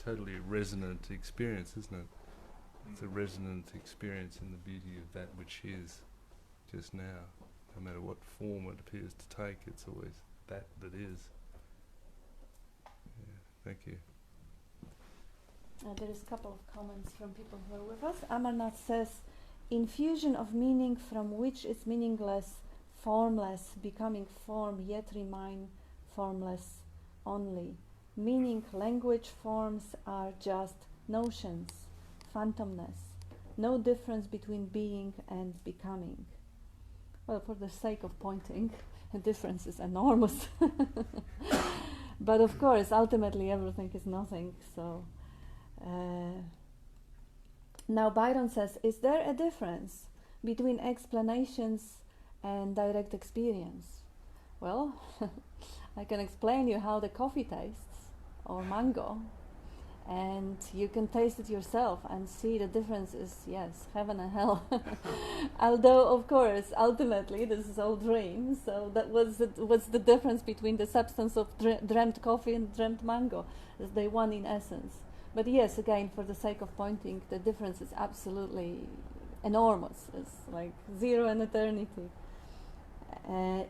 totally a resonant experience, isn't it? It's a resonant experience in the beauty of that which is just now. No matter what form it appears to take, it's always that is. Thank you. There is a couple of comments from people who are with us. Amarnath says, infusion of meaning from which is meaningless, formless, becoming form, yet remain formless only. Meaning, language, forms are just notions, phantomness, no difference between being and becoming. Well, for the sake of pointing, the difference is enormous. But of course, ultimately everything is nothing. So now Byron says, is there a difference between explanations and direct experience? Well, I can explain you how the coffee tastes, or mango, and you can taste it yourself and see the difference is, yes, heaven and hell. Although, of course, ultimately this is all dream, so that was what's the difference between the substance of dreamt coffee and dreamt mango? Is they one in essence. But yes, again, for the sake of pointing, the difference is absolutely enormous. It's like zero and eternity.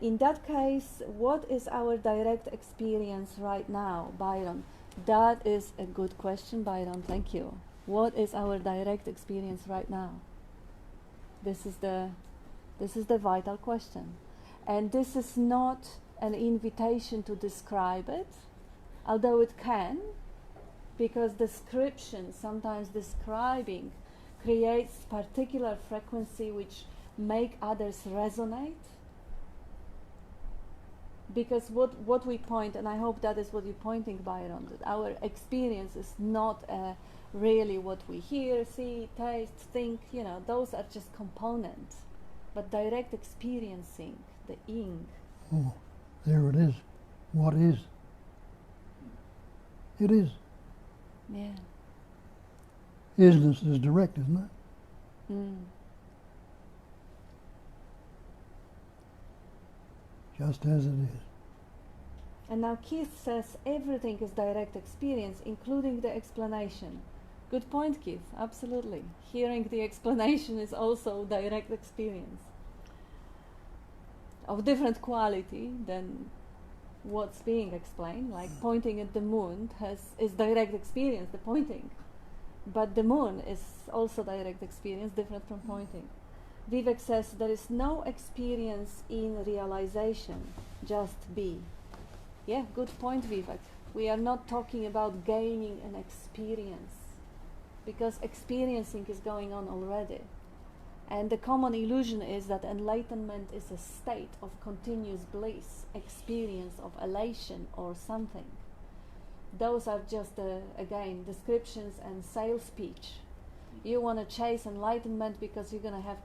In that case, what is our direct experience right now, Byron? That is a good question, Byron. Thank you. What is our direct experience right now? This is the vital question, and this is not an invitation to describe it, although it can, because description, sometimes describing, creates particular frequency which make others resonate. Because what we point, and I hope that is what you're pointing, Byron, that our experience is not really what we hear, see, taste, think, those are just components. But direct experiencing, the ing. Oh, there it is. What is? It is. Yeah. Isness is direct, isn't it? Just as it is. And now Keith says everything is direct experience, including the explanation. Good point, Keith. Absolutely. Hearing the explanation is also direct experience. Of different quality than what's being explained. Like pointing at the moon is direct experience, the pointing. But the moon is also direct experience, different from pointing. Vivek says there is no experience in realization, just be. Yeah, good point, Vivek. We are not talking about gaining an experience, because experiencing is going on already. And the common illusion is that enlightenment is a state of continuous bliss, experience of elation or something. Those are just, again, descriptions and sales pitch. You want to chase enlightenment because you're going to have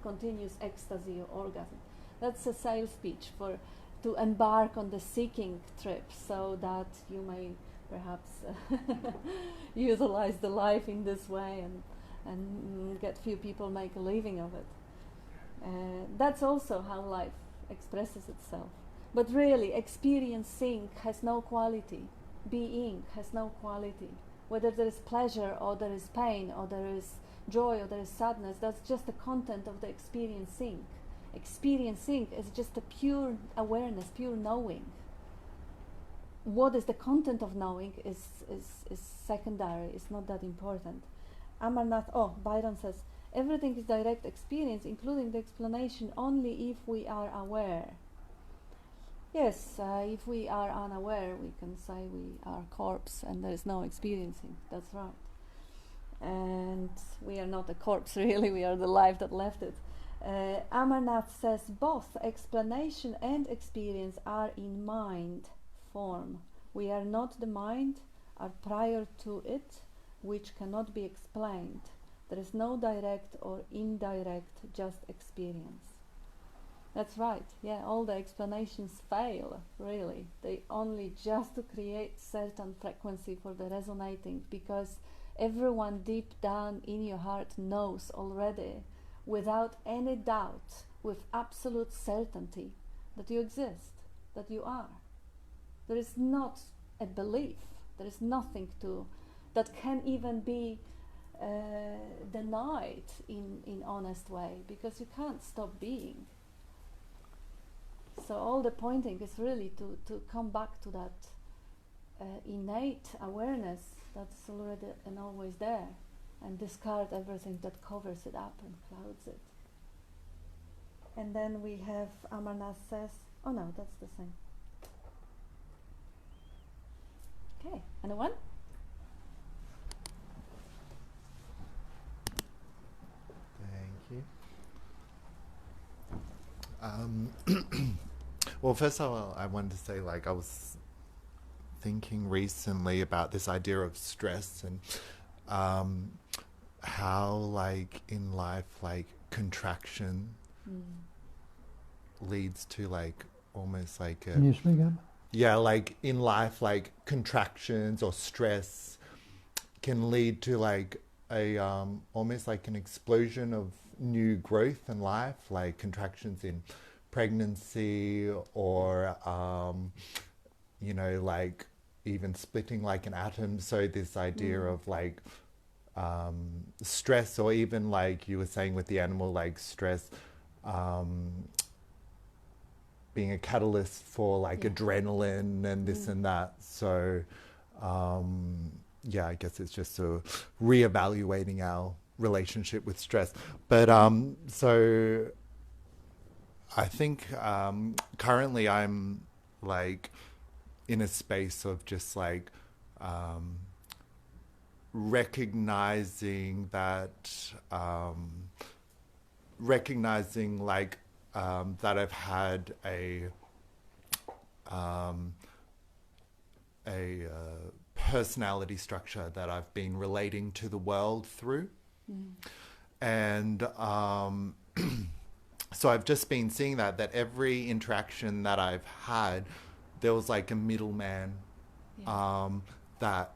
continuous ecstasy or orgasm. That's a sales pitch to embark on the seeking trip, so that you may perhaps utilize the life in this way and get few people make a living of it. That's also how life expresses itself. But really, experiencing has no quality. Being has no quality. Whether there is pleasure or there is pain or there is joy or there is sadness, that's just the content of the experiencing. Experiencing is just a pure awareness, pure knowing. what is the content of knowing is secondary. It's not that important. Byron says, everything is direct experience, including the explanation, only if we are aware. Yes, if we are unaware, we can say we are corpse and there is no experiencing. That's right. And we are not a corpse, really. We are the life that left it. Amarnath says, both explanation and experience are in mind form. We are not the mind, are prior to it, which cannot be explained. There is no direct or indirect, just experience. That's right, yeah, all the explanations fail, really. They only just to create certain frequency for the resonating, because everyone deep down in your heart knows already, without any doubt, with absolute certainty, that you exist, that you are. There is not a belief, there is nothing that can even be denied in honest way, because you can't stop being. So all the pointing is really to come back to that innate awareness that's already and always there, and discard everything that covers it up and clouds it. And then we have Amarnath says, oh no, that's the same. Okay, anyone? Thank you. Well, first of all, I wanted to say, I was thinking recently about this idea of stress and how, in life, contraction leads to, almost like a... Can you speak up? Yeah, in life, contractions or stress can lead to, almost like an explosion of new growth in life, like contractions in pregnancy or, even splitting like an atom. So this idea of stress, or even like you were saying with the animal, stress being a catalyst for adrenaline and this and that. So I guess it's just reevaluating our relationship with stress. But so I think currently I'm in a space of just recognizing that that I've had a personality structure that I've been relating to the world through. And so I've just been seeing that every interaction that I've had, there was a middleman that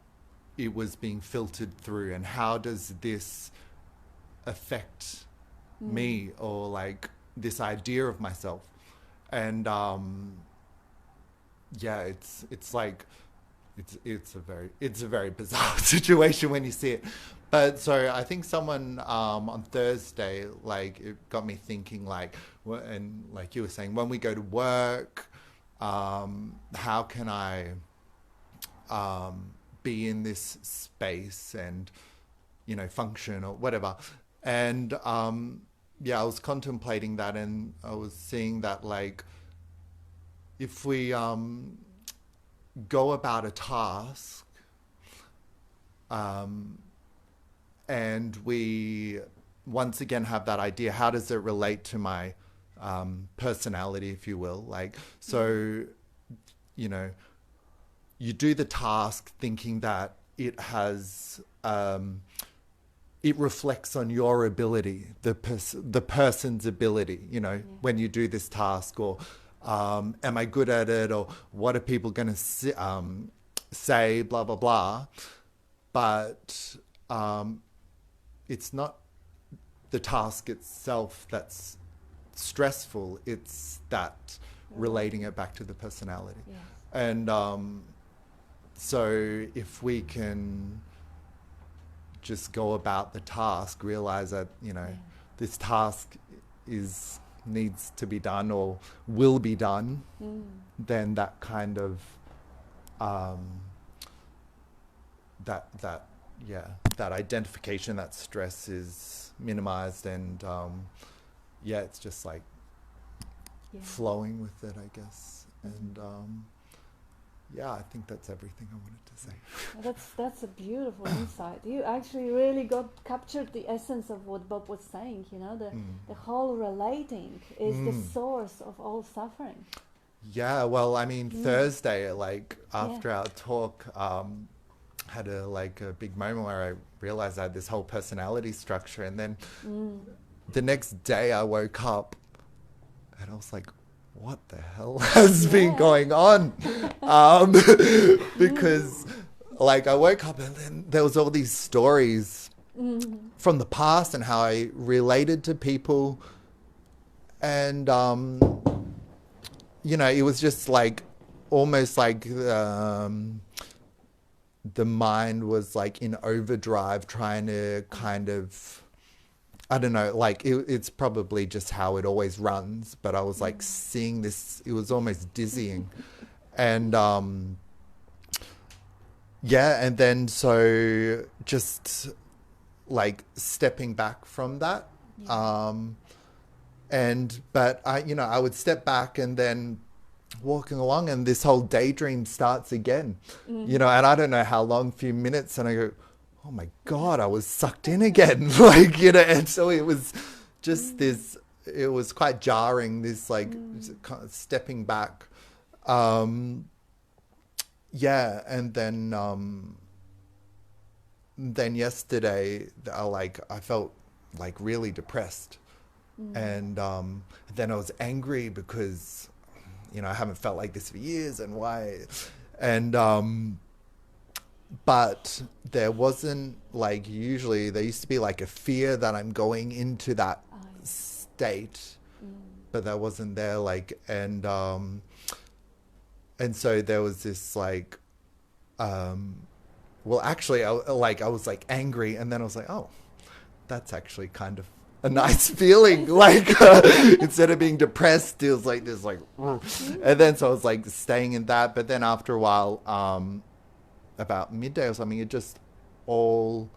it was being filtered through. And how does this affect me, or this idea of myself? And it's a very bizarre situation when you see it. But so I think someone on Thursday, it got me thinking, and like you were saying, when we go to work, how can I be in this space and, function or whatever? And I was contemplating that, and I was seeing that if we go about a task, and we once again have that idea, how does it relate to my personality, if you will? So, you do the task thinking that it has, it reflects on your ability, the person's ability, when you do this task, or am I good at it, or what are people going to say, blah, blah, blah. But it's not the task itself that's stressful, it's that relating it back to the personality. Yes. And so if we can just go about the task, realize that, this task needs to be done or will be done, then that kind of that identification, that stress is minimized, and it's just like flowing with it, I guess. And I think that's everything I wanted to say. That's a beautiful insight. You actually really captured the essence of what Bob was saying. The whole relating is the source of all suffering. Yeah, well, I mean, Thursday, like after our talk, had a big moment where I realized I had this whole personality structure, and then the next day I woke up and I was like, what the hell has been going on? Because like I woke up and then there was all these stories from the past and how I related to people, and it was just like almost like the mind was like in overdrive, trying to kind of, I don't know, like it's probably just how it always runs, but I was like seeing this, it was almost dizzying. And and then so just like stepping back from that. But I would step back and then walking along and this whole daydream starts again, and I don't know how long, few minutes, and I go, oh my God, I was sucked in again. And so it was just this, it was quite jarring, this like kind of stepping back. And then yesterday, I felt like really depressed. And then I was angry because, I haven't felt like this for years, and why? And but there wasn't like, usually there used to be like a fear that I'm going into that state, but that wasn't there. And so there was this like, well, actually, I was like angry, and then I was like, oh, that's actually kind of a nice feeling. Instead of being depressed, it was like this, like, and then so I was like staying in that. But then after a while, about midday or something, it just all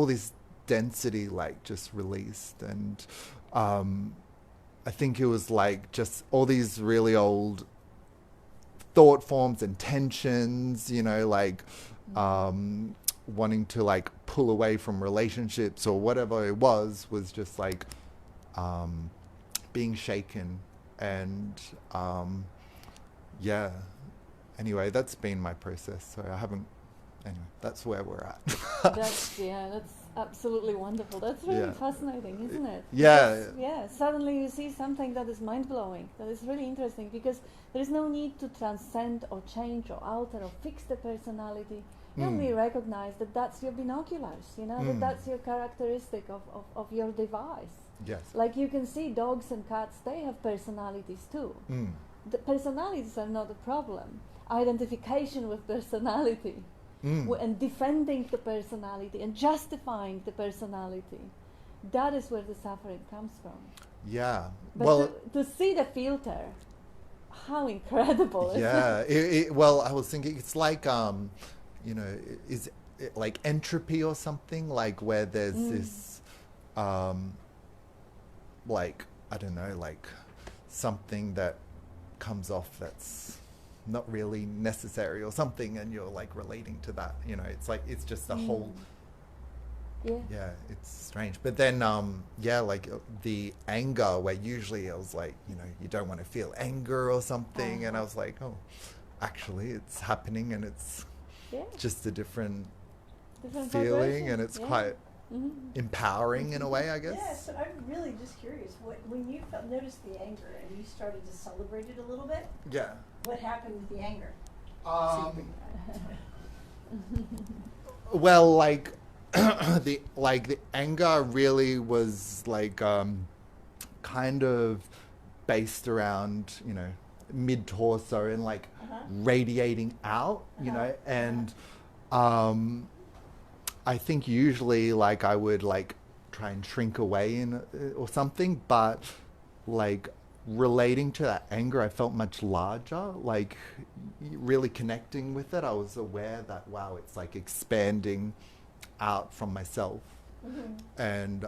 this density like just released, and I think it was like just all these really old thought forms and tensions, wanting to like pull away from relationships or whatever it was just like being shaken. And anyway, that's been my process. So that's where we're at. That's absolutely wonderful. That's really fascinating, isn't it? Suddenly you see something that is mind-blowing, that is really interesting, because there is no need to transcend or change or alter or fix the personality. You only recognize that that's your binoculars, that that's your characteristic of your device. Yes. Like you can see dogs and cats, they have personalities too. The personalities are not a problem. Identification with personality and defending the personality and justifying the personality, that is where the suffering comes from. Yeah. But to see the filter, how incredible is it? Well, I was thinking it's like, is it like entropy or something, like where there's this, like, I don't know, like something that comes off that's not really necessary or something, and you're like relating to that, it's like, it's just the whole, it's strange. But then, like the anger, where usually I was like, you don't want to feel anger or something, and I was like, oh, actually it's happening, and it's just a different feeling, and it's quite empowering in a way, I guess. Yeah, so I'm really just curious, when you noticed the anger and you started to celebrate it a little bit, what happened with the anger? Well, like the anger really was like kind of based around, mid-torso and like radiating out, and I think usually I would try and shrink away or something, but relating to that anger, I felt much larger, like really connecting with it. I was aware that, wow, it's like expanding out from myself. And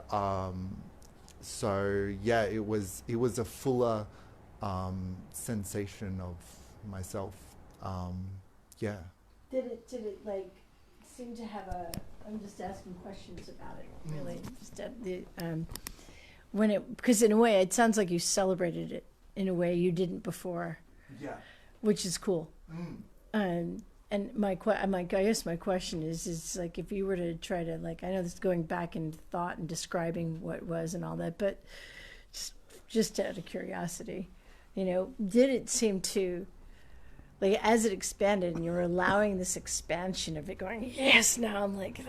so yeah, it was a fuller sensation of myself. Yeah. Did it like seem to have a? I'm just asking questions about it, really. Just when it, because in a way it sounds like you celebrated it in a way you didn't before. Yeah. Which is cool. And I guess my question is like, if you were to try to, like, I know this is going back in thought and describing what it was and all that, but just out of curiosity, did it seem to, like, as it expanded and you were allowing this expansion of it going, yes, now I'm like,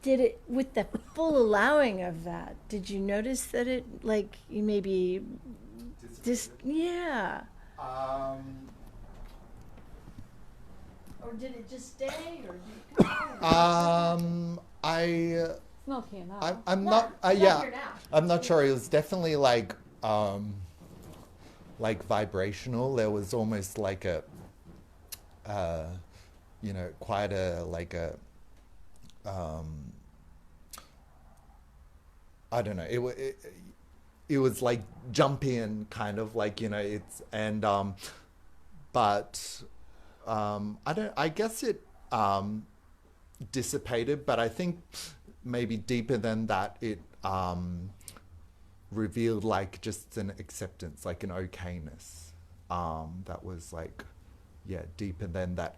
did it, with the full allowing of that, did you notice that it, like, you maybe yeah. Or did it just stay, or did it come on? It's not here now. I'm No, not. it's not Yeah, here now. I'm not sure. It was definitely like vibrational. There was almost like a, quite a like a. I don't know. It was like jumpy and kind of like, it's, and but I guess it dissipated, but I think maybe deeper than that, it revealed like just an acceptance, like an okayness, that was like, yeah, deeper than that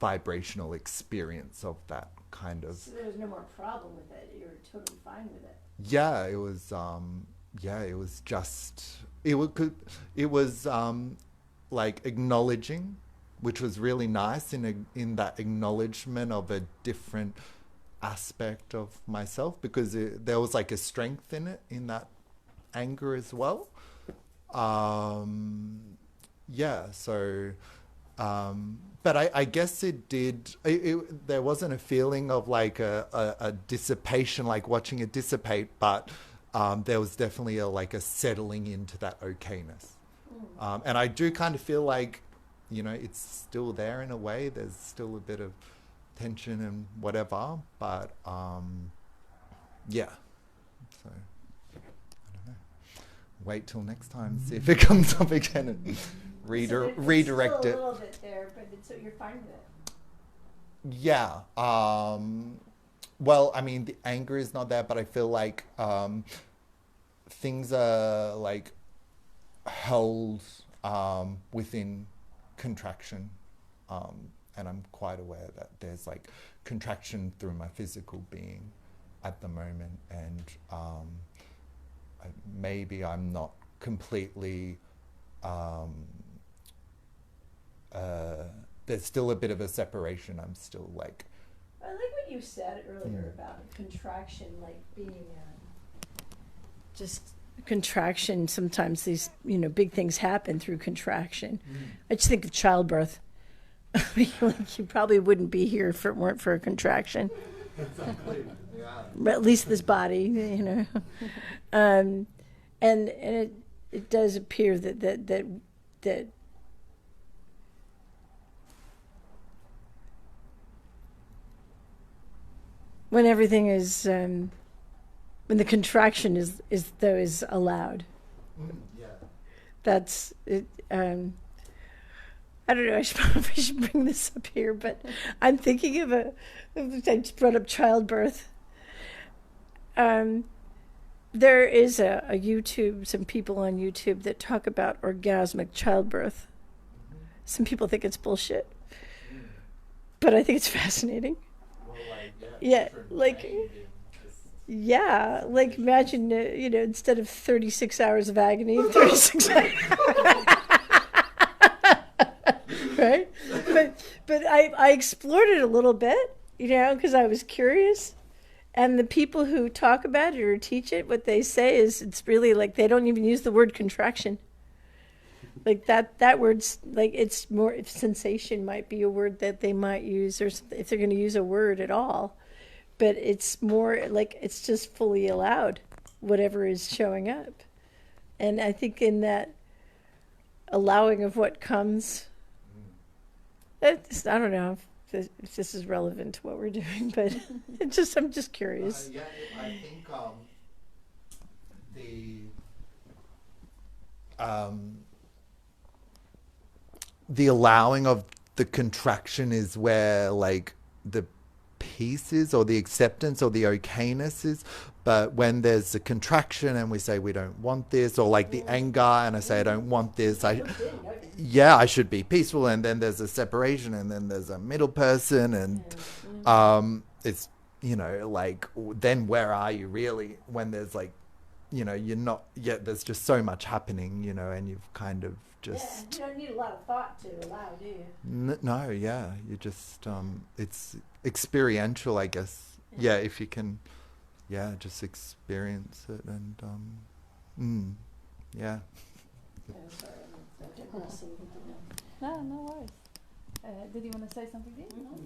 vibrational experience of that kind of. So there was no more problem with it. You were totally fine with it. Yeah, it was. It was just. It was like acknowledging, which was really nice in that acknowledgement of a different aspect of myself, because there was like a strength in it, in that anger as well. So. But I guess it did. There wasn't a feeling of like a dissipation, like watching it dissipate, but there was definitely a settling into that okayness. And I do kind of feel like, it's still there in a way. There's still a bit of tension and whatever, but yeah. So I don't know. Wait till next time, see if it comes up again and redirect it's still it. a little bit there, but so you're fine with it. Yeah. Well, I mean, the anger is not there, but I feel like things are like held within contraction, and I'm quite aware that there's like contraction through my physical being at the moment, and maybe I'm not completely. There's still a bit of a separation. I'm still like. I like what you said earlier about contraction, like being just contraction. Sometimes these, big things happen through contraction. I just think of childbirth. Like, you probably wouldn't be here if it weren't for a contraction. Exactly. Yeah. But at least this body, and it does appear that when everything is, when the contraction is allowed. Yeah. That's it. I don't know. I should bring this up here, but I'm thinking of I just brought up childbirth. There is a YouTube, some people on YouTube that talk about orgasmic childbirth. Some people think it's bullshit, but I think it's fascinating. Well, like imagine, instead of 36 hours of agony, 36 hours. Right? But I explored it a little bit, because I was curious. And the people who talk about it or teach it, what they say is it's really like they don't even use the word contraction. Like that word's like, it's more, if sensation might be a word that they might use, or if they're going to use a word at all. But it's more like it's just fully allowed, whatever is showing up. And I think in that allowing of what comes, I don't know if this is relevant to what we're doing, but I'm just curious. Yeah, I think the allowing of the contraction is where like the peace is, or the acceptance or the okayness is. But when there's a contraction and we say we don't want this, or like the anger and I say I don't want this, I should be peaceful, and then there's a separation, and then there's a middle person, and it's, you know, like, then where are you really when there's like, you know, you're not yet, there's just so much happening, you know, and you've kind of just... Yeah, you don't need a lot of thought to allow, do you? No, yeah, you just, it's experiential, I guess. Yeah, if you can, yeah, just experience it, and, yeah. No worries. Did you want to say something, Dean? No?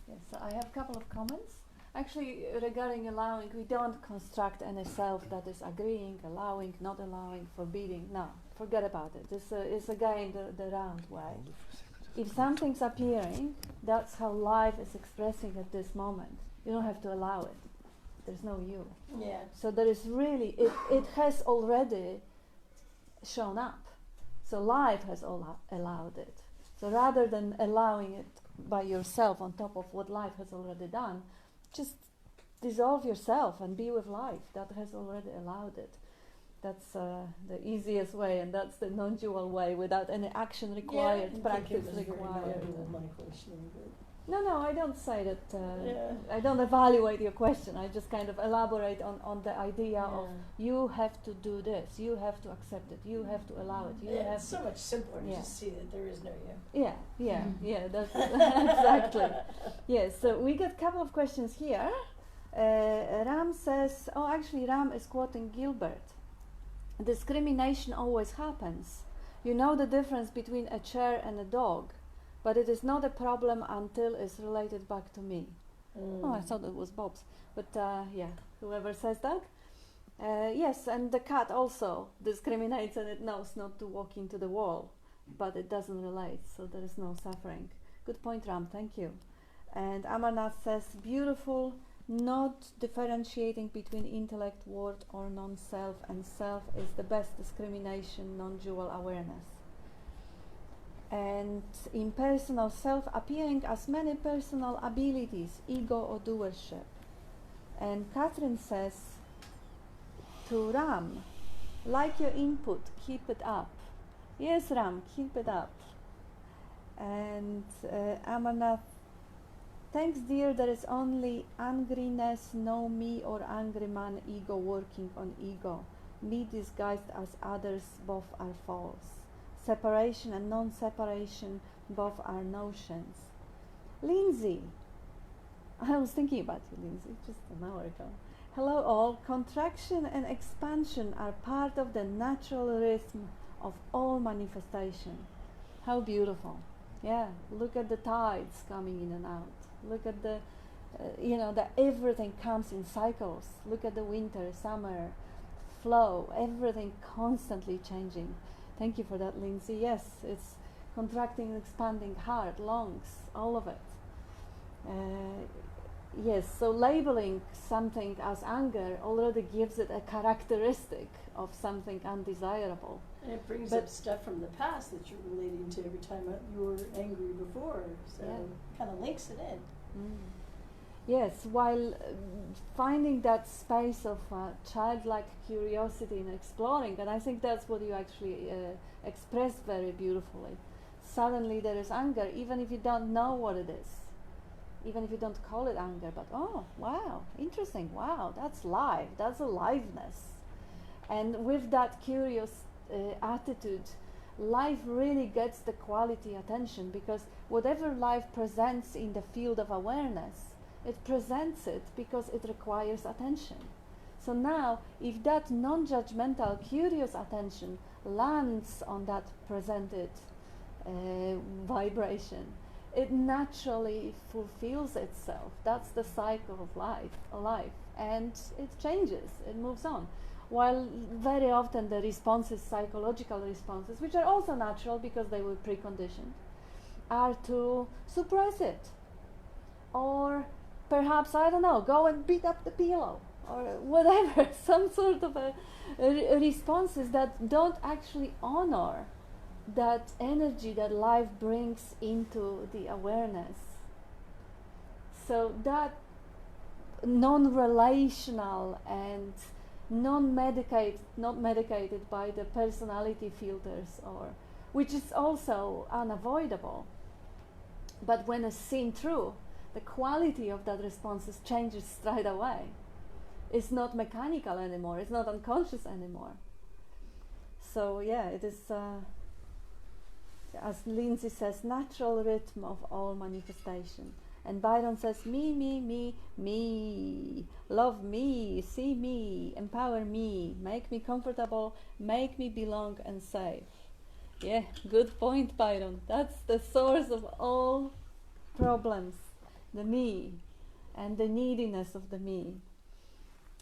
Yes, so I have a couple of comments. Actually, regarding allowing, we don't construct any self that is agreeing, allowing, not allowing, forbidding. No, forget about it. This is again the round way. If something's appearing, that's how life is expressing at this moment. You don't have to allow it. There's no you. Yeah. So there is really, it has already shown up. So life has allowed it. So rather than allowing it by yourself on top of what life has already done, just dissolve yourself and be with life that has already allowed it. That's the easiest way, and that's the non-dual way, without any action required, practice required. No, I don't say that. I don't evaluate your question. I just kind of elaborate on the idea of you have to do this, you have to accept it, you have to allow it. It's so much simpler to just see that there is no you. Yeah, that's exactly. Yes, so we got a couple of questions here. Ram says, actually Ram is quoting Gilbert. Discrimination always happens. You know the difference between a chair and a dog, but it is not a problem until it's related back to me. I thought it was Bob's. But whoever says that. Yes, and the cat also discriminates, and it knows not to walk into the wall, but it doesn't relate, so there is no suffering. Good point, Ram, thank you. And Amarnath says, beautiful, not differentiating between intellect, word, or non-self and self is the best discrimination, non-dual awareness. And impersonal self appearing as many personal abilities, ego or doership. And Catherine says to Ram, like your input, keep it up. Yes, Ram, keep it up. And Amarnath, thanks dear, there is only angriness, no me or angry man, ego working on ego. Me disguised as others, both are false. Separation and non-separation, both are notions. Lindsay, I was thinking about you, Lindsay, just an hour ago. Hello all, contraction and expansion are part of the natural rhythm of all manifestation. How beautiful. Yeah, look at the tides coming in and out. Look at the, that everything comes in cycles. Look at the winter, summer, flow, everything constantly changing. Thank you for that, Lindsay. Yes, it's contracting, expanding, heart, lungs, all of it. Yes, so labeling something as anger already gives it a characteristic of something undesirable. And it brings up stuff from the past that you're relating to every time you were angry before, so kind of links it in. Yes, while finding that space of childlike curiosity and exploring, and I think that's what you actually expressed very beautifully. Suddenly there is anger, even if you don't know what it is. Even if you don't call it anger, but oh, wow, interesting, wow, that's live, that's aliveness. And with that curious attitude, life really gets the quality attention, because whatever life presents in the field of awareness, it presents it because it requires attention. So now, if that non-judgmental, curious attention lands on that presented vibration, it naturally fulfills itself. That's the cycle of life, and it changes, it moves on. while very often the responses, psychological responses, which are also natural because they were preconditioned, are to suppress it. Or perhaps, I don't know, go and beat up the pillow, or whatever, some sort of responses that don't actually honor that energy that life brings into the awareness. So that non-relational and not medicated by the personality filters, or which is also unavoidable. But when it's seen through, the quality of that responses changes straight away. It's not mechanical anymore. It's not unconscious anymore. So yeah, it is, as Lindsay says, natural rhythm of all manifestation. And Byron says, me, me, me, me. Love me, see me, empower me, make me comfortable, make me belong and safe. Yeah, good point, Byron. That's the source of all problems, the me, and the neediness of the me.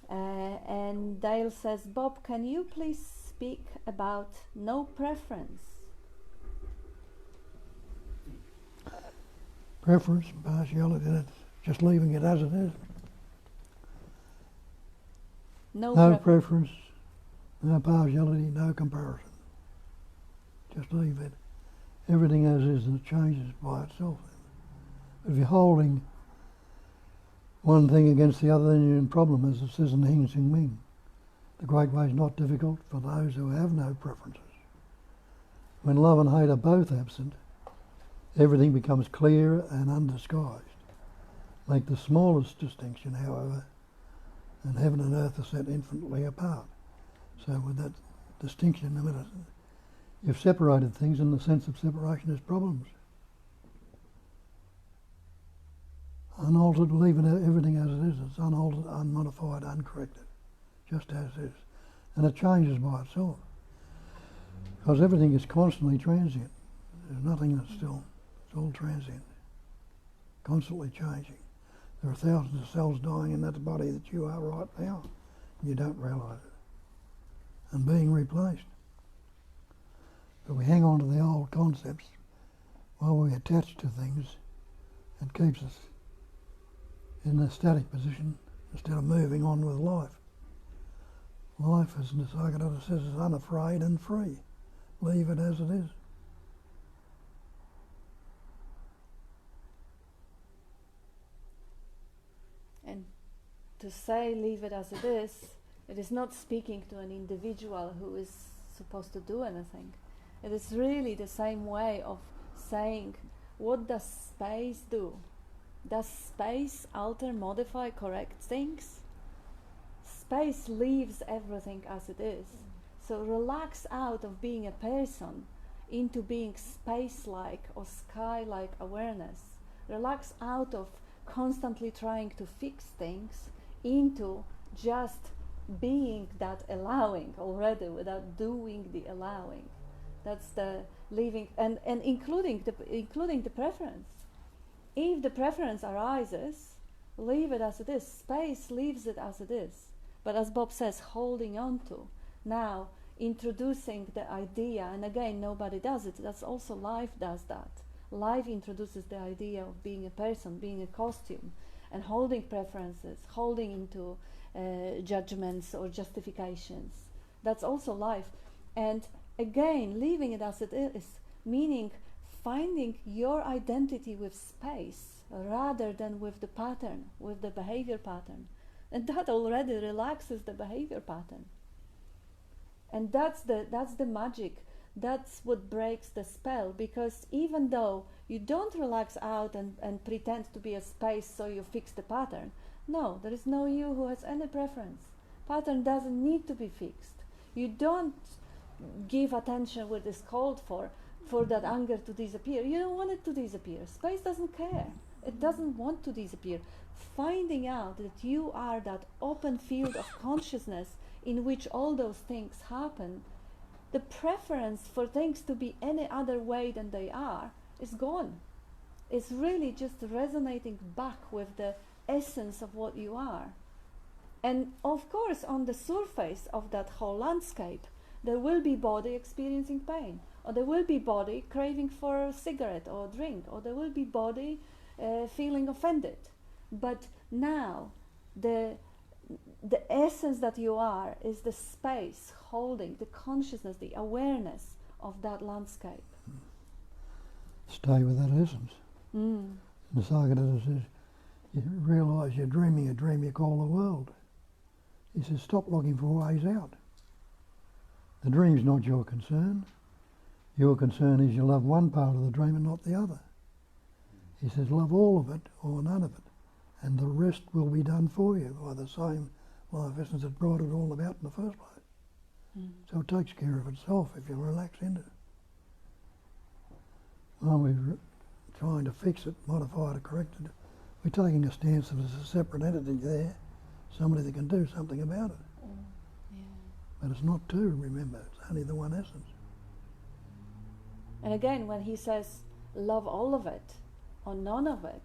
And Dale says, Bob, can you please speak about no preference? Preference, partiality, that's just leaving it as it is. No preference, no partiality, no comparison. Just leave it. Everything as is, and it changes by itself. If you're holding one thing against the other, then you're in problem, as it says in Hing Sing Ming. The Great Way is not difficult for those who have no preferences. When love and hate are both absent, everything becomes clear and undisguised. Make the smallest distinction, however, and heaven and earth are set infinitely apart. So with that distinction, no matter, you've separated things, and the sense of separation is problems. Unaltered, leaving everything as it is. It's unaltered, unmodified, uncorrected, just as it is. And it changes by itself. Because everything is constantly transient. There's nothing that's still. It's all transient, constantly changing. There are thousands of cells dying in that body that you are right now. You don't realise it. And being replaced. But we hang on to the old concepts while we attach to things. It keeps us in a static position instead of moving on with life. Life, as Nisargadatta says, is unafraid and free. Leave it as it is. And to say leave it as it is not speaking to an individual who is supposed to do anything. It is really the same way of saying, what does space do? Does space alter, modify, correct things? Space leaves everything as it is. So relax out of being a person into being space-like or sky-like awareness. Relax out of constantly trying to fix things into just being that allowing already without doing the allowing. That's the leaving, and including the preference. If the preference arises, leave it as it is. Space leaves it as it is. But as Bob says, holding on to. Now, introducing the idea, and again, nobody does it. That's also life does that. Life introduces the idea of being a person, being a costume, and holding preferences, holding into judgments or justifications. That's also life. And again, leaving it as it is, meaning finding your identity with space rather than with the pattern, with the behavior pattern. And that already relaxes the behavior pattern. And that's the magic. That's what breaks the spell, because even though you don't relax out and pretend to be a space so you fix the pattern, no, there is no you who has any preference. Pattern doesn't need to be fixed. You don't give attention what is called for that anger to disappear. You don't want it to disappear. Space doesn't care. It doesn't want to disappear. Finding out that you are that open field of consciousness in which all those things happen, the preference for things to be any other way than they are is gone. It's really just resonating back with the essence of what you are. And of course, on the surface of that whole landscape, there will be body experiencing pain, or there will be body craving for a cigarette or a drink, or there will be body feeling offended. But now, the essence that you are is the space holding the consciousness, the awareness of that landscape. Stay with that essence. Nisargadatta says, you realise you're dreaming a dream you call the world. He says, stop looking for ways out. The dream's not your concern. Your concern is you love one part of the dream and not the other. He says, love all of it or none of it, and the rest will be done for you by the same life essence that brought it all about in the first place. So it takes care of itself if you relax into it. When we're trying to fix it, modify it, or correct it, we're taking a stance that there's a separate entity there, somebody that can do something about it. But it's not two, remember, it's only the one essence. And again, when he says, love all of it or none of it,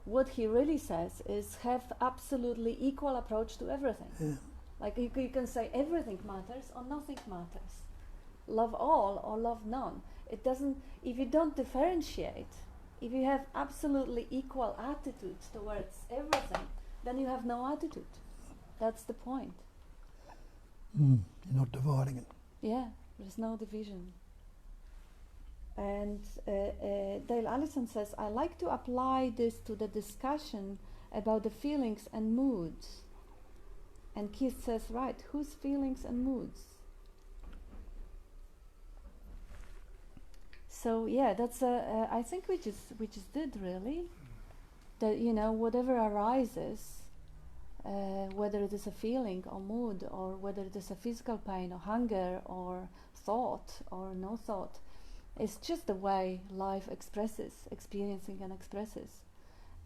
what he really says is have absolutely equal approach to everything. Yeah. Like you can say everything matters or nothing matters. Love all or love none. It doesn't, if you don't differentiate, if you have absolutely equal attitudes towards everything, then you have no attitude. That's the point. You're not dividing it. Yeah, there's no division. And Dale Allison says, I like to apply this to the discussion about the feelings and moods. And Keith says, right, whose feelings and moods? So yeah, that's I think we just did really. That, you know, whatever arises, whether it is a feeling or mood, or whether it is a physical pain or hunger or thought or no thought, it's just the way life expresses, experiencing and expresses.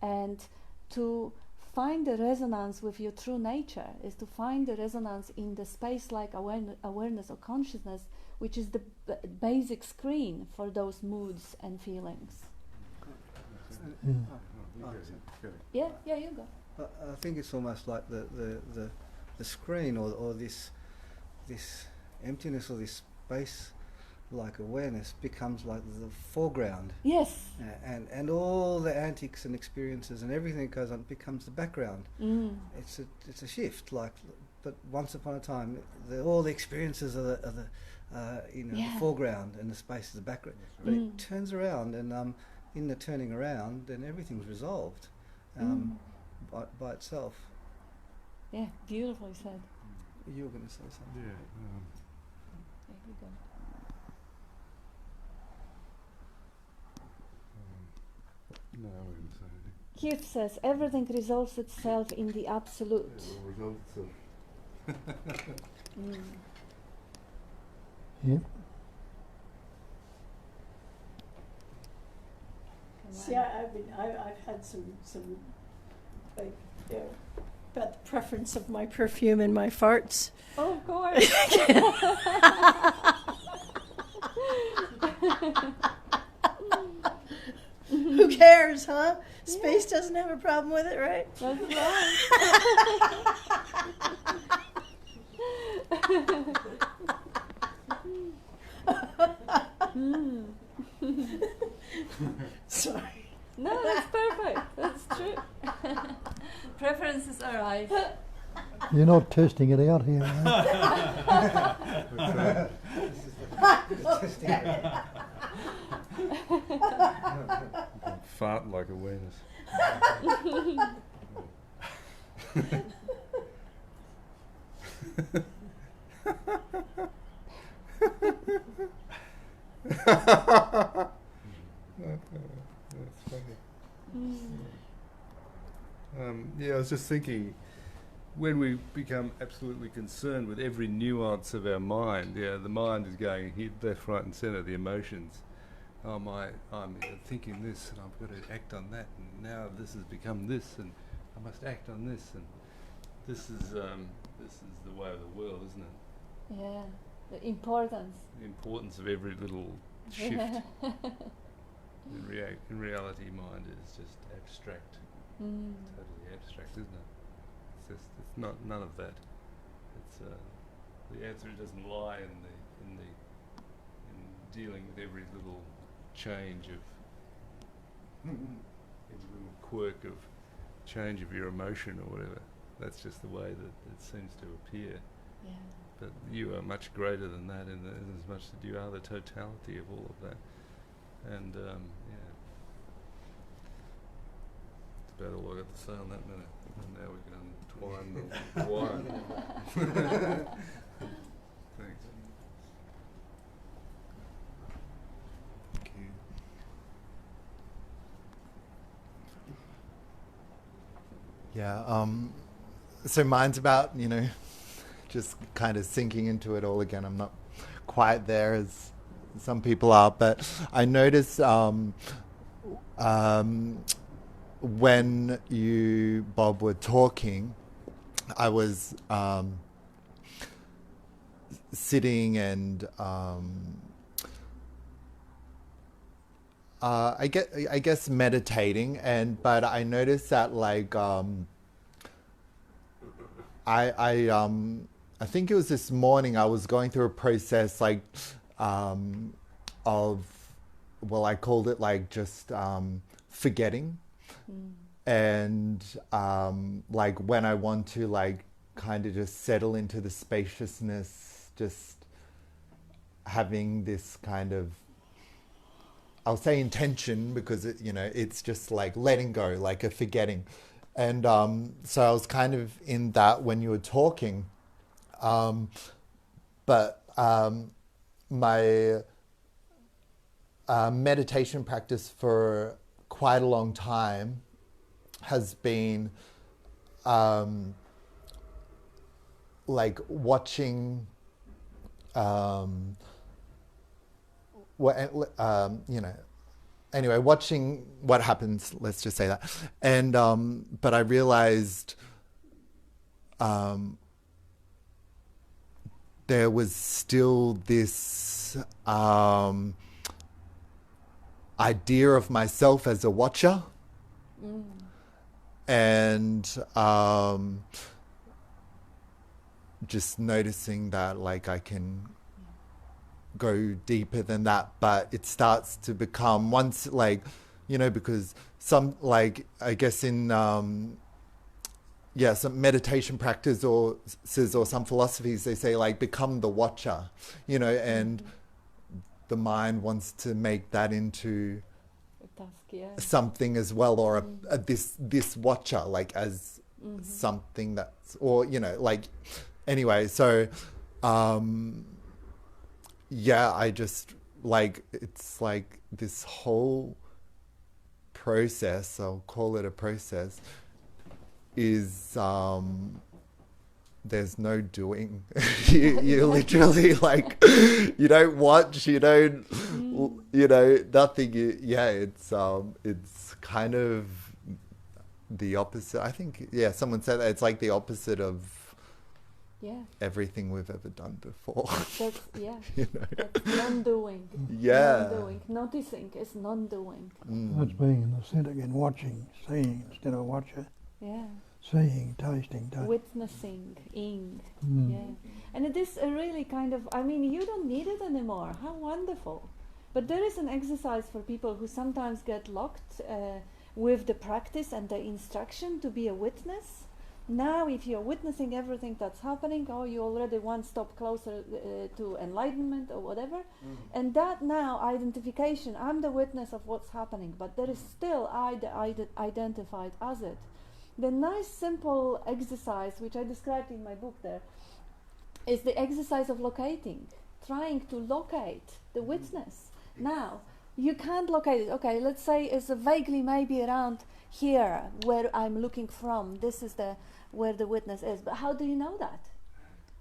And to find the resonance with your true nature is to find the resonance in the space-like awareness or consciousness, which is the basic screen for those moods and feelings. Yeah, you go. I think it's almost like the screen or this emptiness or this space like awareness becomes like the foreground. Yes. And all the antics and experiences and everything that goes on becomes the background. It's a shift, but once upon a time, all the experiences are the the foreground, and the space is the background. But it turns around, and in the turning around, then everything's resolved by itself. Yeah, beautifully said. You were going to say something. There you go. No, I wouldn't say anything. Keith says, everything resolves itself in the absolute. It will resolve itself. Yep. See, I've had some like, about the preference of my perfume and my farts. Oh, of course. Who cares, huh? Space doesn't have a problem with it, right? That's right. Sorry. No, that's perfect. That's true. Preferences arise. You're not testing it out here, Fart like awareness. That's funny. I was just thinking, when we become absolutely concerned with every nuance of our mind, the mind is going here, left, right and centre, the emotions. I'm thinking this, and I've got to act on that, and now this has become this, and I must act on this, and this is the way of the world, isn't it? Yeah, the importance. The importance of every little shift. In reality, mind is just abstract. Totally abstract, isn't it? it's not none of that. It's the answer doesn't lie in dealing with every little change of every little quirk of change of your emotion or whatever. That's just the way that it seems to appear. Yeah. But you are much greater than that in as much that you are the totality of all of that. And yeah, that's about all I got to say on that minute. And now we can untwine the wire. Thanks. Thank you. Yeah. So mine's about, just kind of sinking into it all again. I'm not quite there as some people are, but I noticed when you, Bob, were talking, I was sitting and I guess meditating, but I noticed that I think it was this morning I was going through a process of, well, I called it just forgetting. And when I want to kind of just settle into the spaciousness, just having this kind of, I'll say intention because it's just letting go, a forgetting. And so I was kind of in that when you were talking. But my meditation practice for quite a long time has been watching anyway, watching what happens, let's just say that. And but I realized there was still this idea of myself as a watcher. And just noticing that I can go deeper than that, but it starts to become once because some I guess in some meditation practice or some philosophies, they say become the watcher, and the mind wants to make that into something as well, or this watcher as something that's, or anyway, so I just it's this whole process, I'll call it a process, is there's no doing. you literally you don't watch, you don't nothing. It's kind of the opposite. I think someone said that it's the opposite of everything we've ever done before. That's that's non-doing. Non-doing. Noticing is non-doing. That's being in the centre again, watching, seeing instead of watcher. Yeah. Seeing, tasting, witnessing, and it is a really kind of, you don't need it anymore. How wonderful. But there is an exercise for people who sometimes get locked with the practice and the instruction to be a witness. Now if you're witnessing everything that's happening, you're already one step closer to enlightenment or whatever. And that now identification, I'm the witness of what's happening, but there is still I identified as it. The nice simple exercise, which I described in my book there, is the exercise of locating, trying to locate the witness. Now, you can't locate it. Okay, let's say it's vaguely maybe around here where I'm looking from. This is where the witness is. But how do you know that?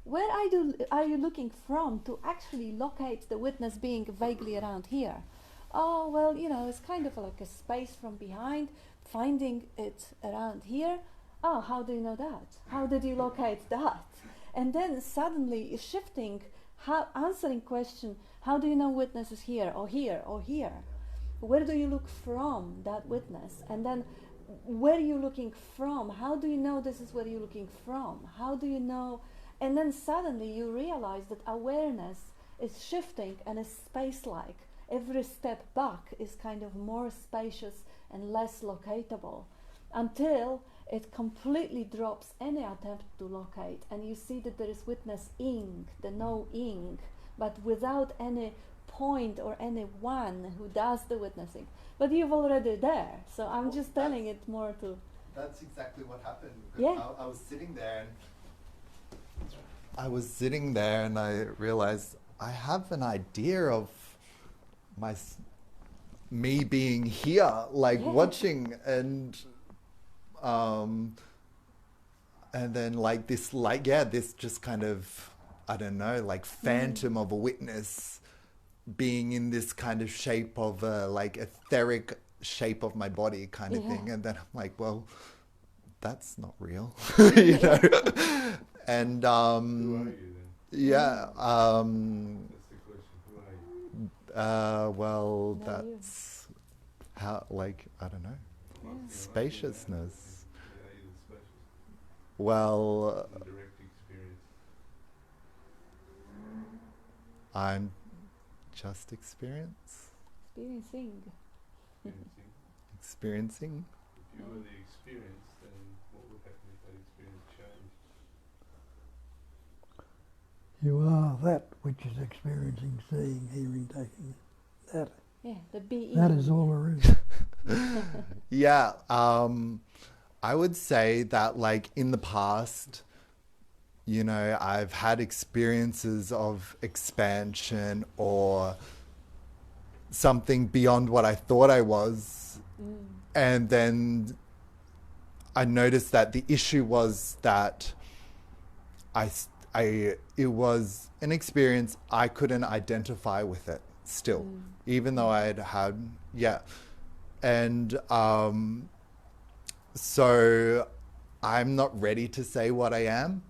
Where are you looking from to actually locate the witness being vaguely around here? Oh, well, it's kind of like a space from behind, finding it around here. Oh, how do you know that? How did you locate that? And then suddenly shifting, answering question, how do you know witness is here or here or here? Where do you look from that witness? And then where are you looking from? How do you know this is where you're looking from? How do you know? And then suddenly you realize that awareness is shifting and is space-like. Every step back is kind of more spacious and less locatable, until it completely drops any attempt to locate, and you see that there is witness-ing, the knowing, but without any point or any one who does the witnessing. But you're already there, so I'm just telling it more to... That's exactly what happened. Yeah. I was sitting there and I realized I have an idea of me being here, like watching, and then like this just kind of, I don't know, like phantom of a witness being in this kind of shape of like etheric shape of my body kind of thing. And then I'm like, well, that's not real, you know. And who are you then? yeah, That's the question. Who are you? well, No, that's how, like, I don't know, spaciousness. Yeah, are you the spacious? Well, In direct experience. I'm just experience. Experiencing. Experiencing. If you were the experience, then what would happen if that experience changed? You are that which is experiencing, seeing, hearing, taking. That. Yeah, the being. That is all there is. Yeah, I would say that, like, in the past, you know, I've had experiences of expansion or something beyond what I thought I was. And then I noticed that the issue was that it was an experience, I couldn't identify with it still, even though I had, and so I'm not ready to say what I am,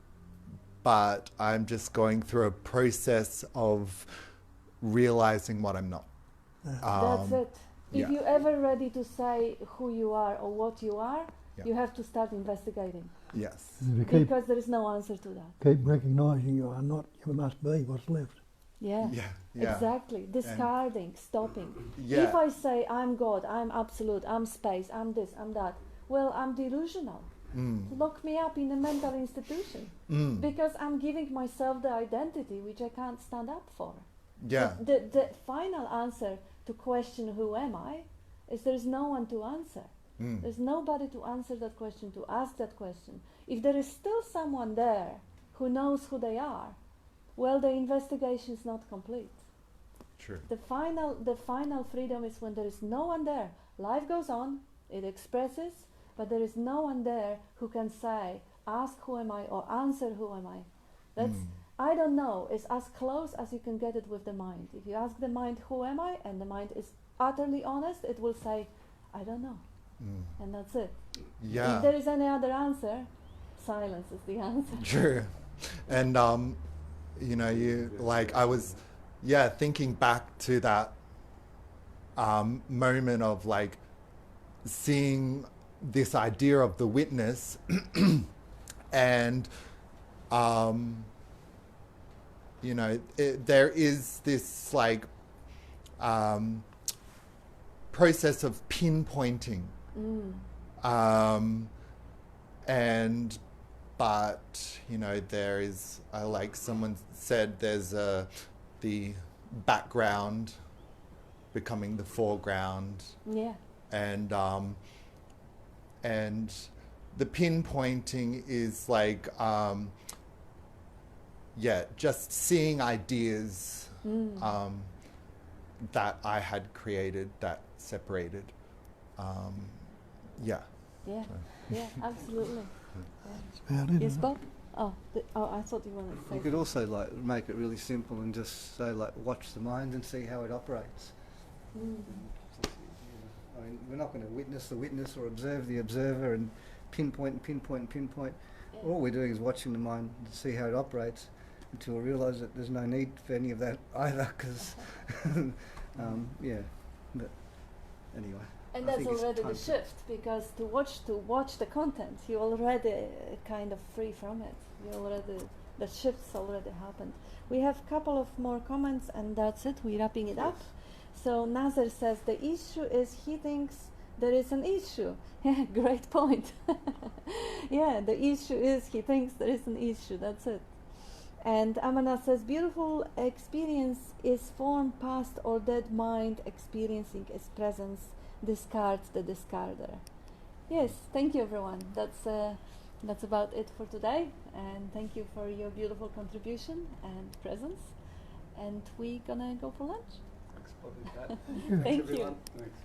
but I'm just going through a process of realizing what I'm not. That's it. If yeah. you're ever ready to say who you are or what you are, Yeah. you have to start investigating. Yes. If you keep, Because there is no answer to that. keep recognising you are not, you must be what's left. Yeah. Yeah. Exactly. Discarding, stopping. Yeah. If I say I'm God, I'm absolute, I'm space, I'm this, I'm that, well, I'm delusional. Lock me up in a mental institution. Because I'm giving myself the identity which I can't stand up for. Yeah. The final answer to question who am I is there is no one to answer. There's nobody to answer that question, to ask that question. If there is still someone there who knows who they are, well, the investigation is not complete. True. The final freedom is when there is no one there. Life goes on, it expresses, but there is no one there who can say, ask who am I or answer who am I. That's, I don't know, is as close as you can get it with the mind. If you ask the mind, who am I, and the mind is utterly honest, it will say, I don't know. And that's it. Yeah. If there is any other answer, silence is the answer. True. And, you know, I was, thinking back to that moment of, like, seeing this idea of the witness and, you know, there is this, like, process of pinpointing. But, you know, there is, like someone said, there's the background becoming the foreground. Yeah. And the pinpointing is like, just seeing ideas that I had created that separated. Yeah, absolutely. That's about it. Yes, isn't it? Bob? Oh, I thought you wanted to say You could also like make it really simple and just say like watch the mind and see how it operates. I mean, we're not going to witness the witness or observe the observer and pinpoint. All we're doing is watching the mind to see how it operates until we realise that there's no need for any of that either. Because but anyway. And I that's think it's already time the shift, because to watch the content, you already kind of free from it. You already, the shifts already happened. We have a couple of more comments, and that's it. We're wrapping it up. So Nazar says the issue is he thinks there is an issue. Yeah, great point. Yeah, the issue is he thinks there is an issue. That's it. And Amana says beautiful experience is form, past, or dead mind experiencing its presence. Discards the discarder. Yes, thank you everyone. That's about it for today, and thank you for your beautiful contribution and presence. And we're gonna go for lunch. Thanks, Bobby. Thank you. Everyone. Thanks.